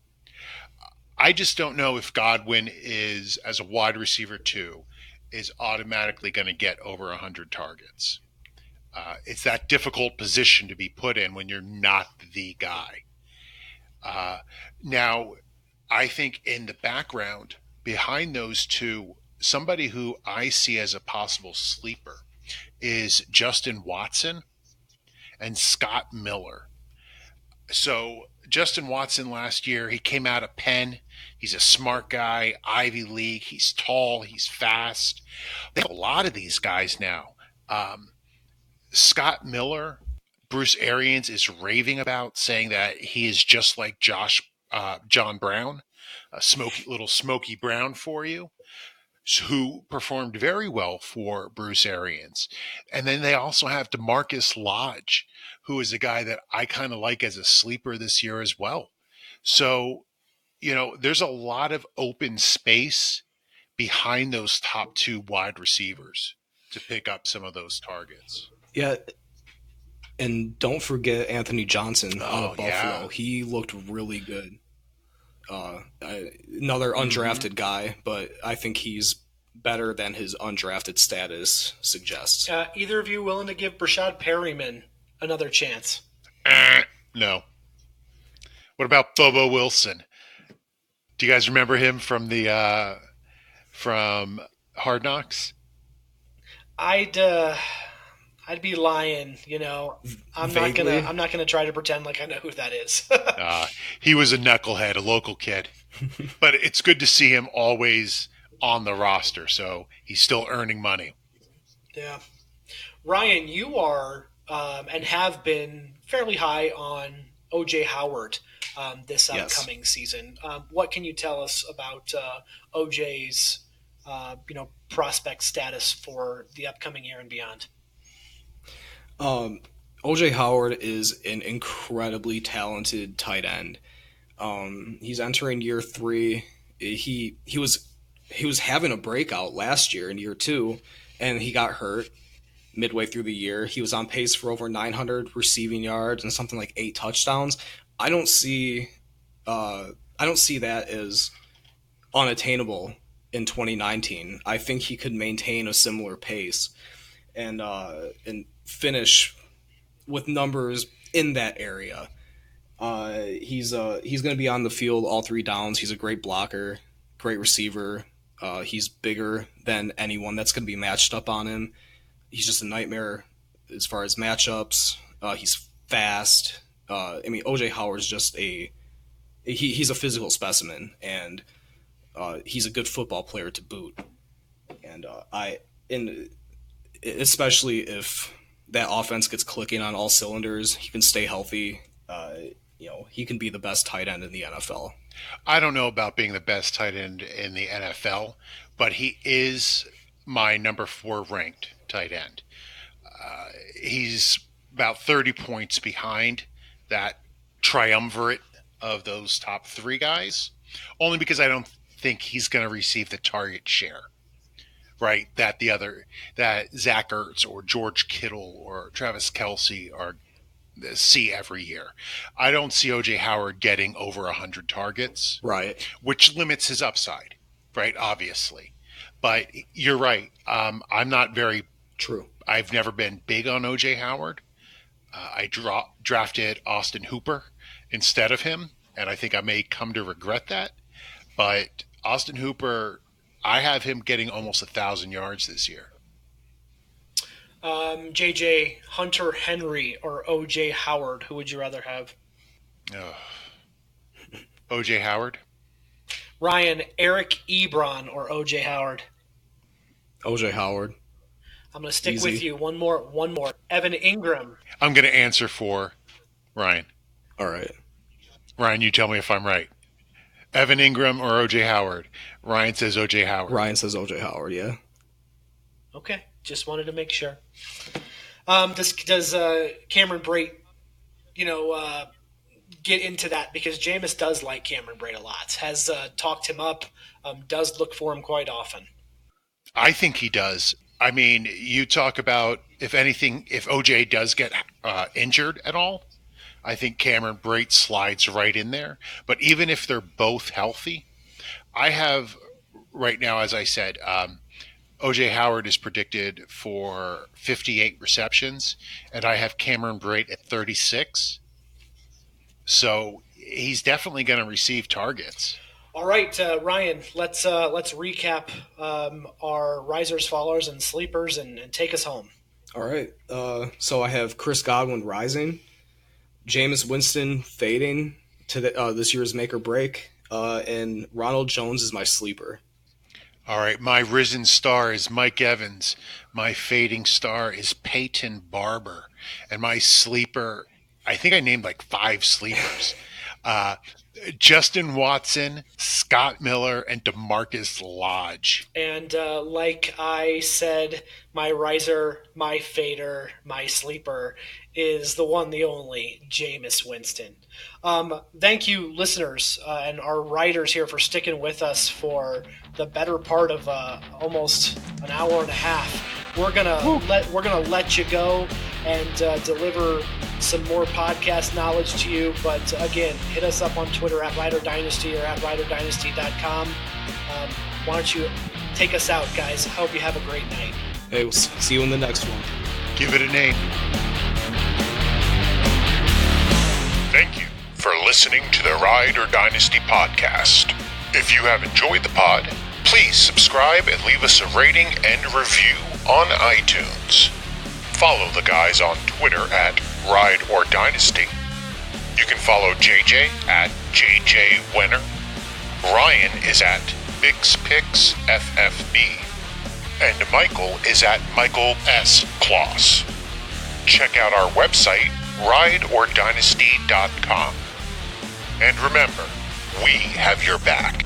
I just don't know if Godwin is, as a wide receiver 2, is automatically going to get over 100 targets. It's that difficult position to be put in when you're not the guy. Now, I think in the background, behind those two somebody who I see as a possible sleeper is Justin Watson and Scott Miller. So Justin Watson last year, he came out of Penn. He's a smart guy, Ivy League. He's tall, he's fast. They have a lot of these guys now. Um, Scott Miller, Bruce Arians is raving about, saying that he is just like John Brown, a smoky Brown for you, who performed very well for Bruce Arians. And then they also have DeMarcus Lodge, who is a guy that I kind of like as a sleeper this year as well. So, there's a lot of open space behind those top two wide receivers to pick up some of those targets. Yeah, and don't forget Anthony Johnson out of Buffalo. Yeah. He looked really good. Another undrafted guy, but I think he's better than his undrafted status suggests. Either of you willing to give Brashad Perryman another chance? No. What about Bobo Wilson? Do you guys remember him from from Hard Knocks? I'd be lying, I'm Vaguely. not gonna try to pretend like I know who that is. He was a knucklehead, a local kid. But it's good to see him always on the roster, so he's still earning money. Yeah. Ryan, you are and have been fairly high on O.J. Howard this upcoming season. What can you tell us about O.J.'s prospect status for the upcoming year and beyond? O.J. Howard is an incredibly talented tight end. He's entering year 3. He was having a breakout last year in year 2, and he got hurt midway through the year. He was on pace for over 900 receiving yards and something like 8 touchdowns. I don't see that as unattainable in 2019. I think he could maintain a similar pace and finish with numbers in that area. He's going to be on the field all 3 downs. He's a great blocker, great receiver. He's bigger than anyone that's going to be matched up on him. He's just a nightmare as far as matchups. He's fast. O.J. Howard's just he's a physical specimen, and he's a good football player to boot. And especially if that offense gets clicking on all cylinders, he can stay healthy. He can be the best tight end in the NFL. I don't know about being the best tight end in the NFL, but he is my number 4 ranked tight end. He's about 30 points behind that triumvirate of those top 3 guys, only because I don't think he's going to receive the target share, right? That Zach Ertz or George Kittle or Travis Kelce see every year. I don't see O.J. Howard getting over 100 targets, right? Which limits his upside, right? Obviously, but you're right. I'm not very true. I've never been big on O.J. Howard. I drafted Austin Hooper instead of him, and I think I may come to regret that. But Austin Hooper, I have him getting almost 1,000 yards this year. JJ, Hunter Henry or O.J. Howard, who would you rather have? O.J. Howard. Ryan, Eric Ebron or O.J. Howard? O.J. Howard. I'm going to stick Easy. with you. One more. Evan Ingram. I'm going to answer for Ryan. All right. Ryan, you tell me if I'm right. Evan Ingram or O.J. Howard? Ryan says O.J. Howard. Ryan says O.J. Howard, yeah. Okay. Just wanted to make sure. Does Cameron Brate, get into that? Because Jameis does like Cameron Brate a lot. Has talked him up. Does look for him quite often. I think he does. I mean, you talk about, if anything, if OJ does get injured at all, I think Cameron Brate slides right in there. But even if they're both healthy, I have right now, as I said, OJ Howard is predicted for 58 receptions, and I have Cameron Brate at 36. So he's definitely going to receive targets. All right, Ryan, let's recap our risers, fallers, and sleepers, and take us home. All right. So I have Chris Godwin rising, Jameis Winston fading to this year's make or break, and Ronald Jones is my sleeper. All right, my risen star is Mike Evans. My fading star is Peyton Barber. And my sleeper, I think I named like 5 sleepers. Justin Watson, Scott Miller, and DeMarcus Lodge. And like I said, my riser, my fader, my sleeper is the one, the only, Jameis Winston. Thank you, listeners, and our writers here for sticking with us for the better part of almost an hour and a half. We're gonna let you go and deliver some more podcast knowledge to you. But again, hit us up on Twitter at Rider Dynasty or at RiderDynasty.com. Why don't you take us out, guys? I hope you have a great night. Hey, we'll see you in the next one. Give it a name. Thank you for listening to the Ride or Dynasty podcast. If you have enjoyed the pod, please subscribe and leave us a rating and review on iTunes. Follow the guys on Twitter at Ride or Dynasty. You can follow JJ at JJ Wenner. Ryan is at BixPixFFB. And Michael is at Michael S. Kloss. Check out our website, rideordynasty.com. And remember, we have your back.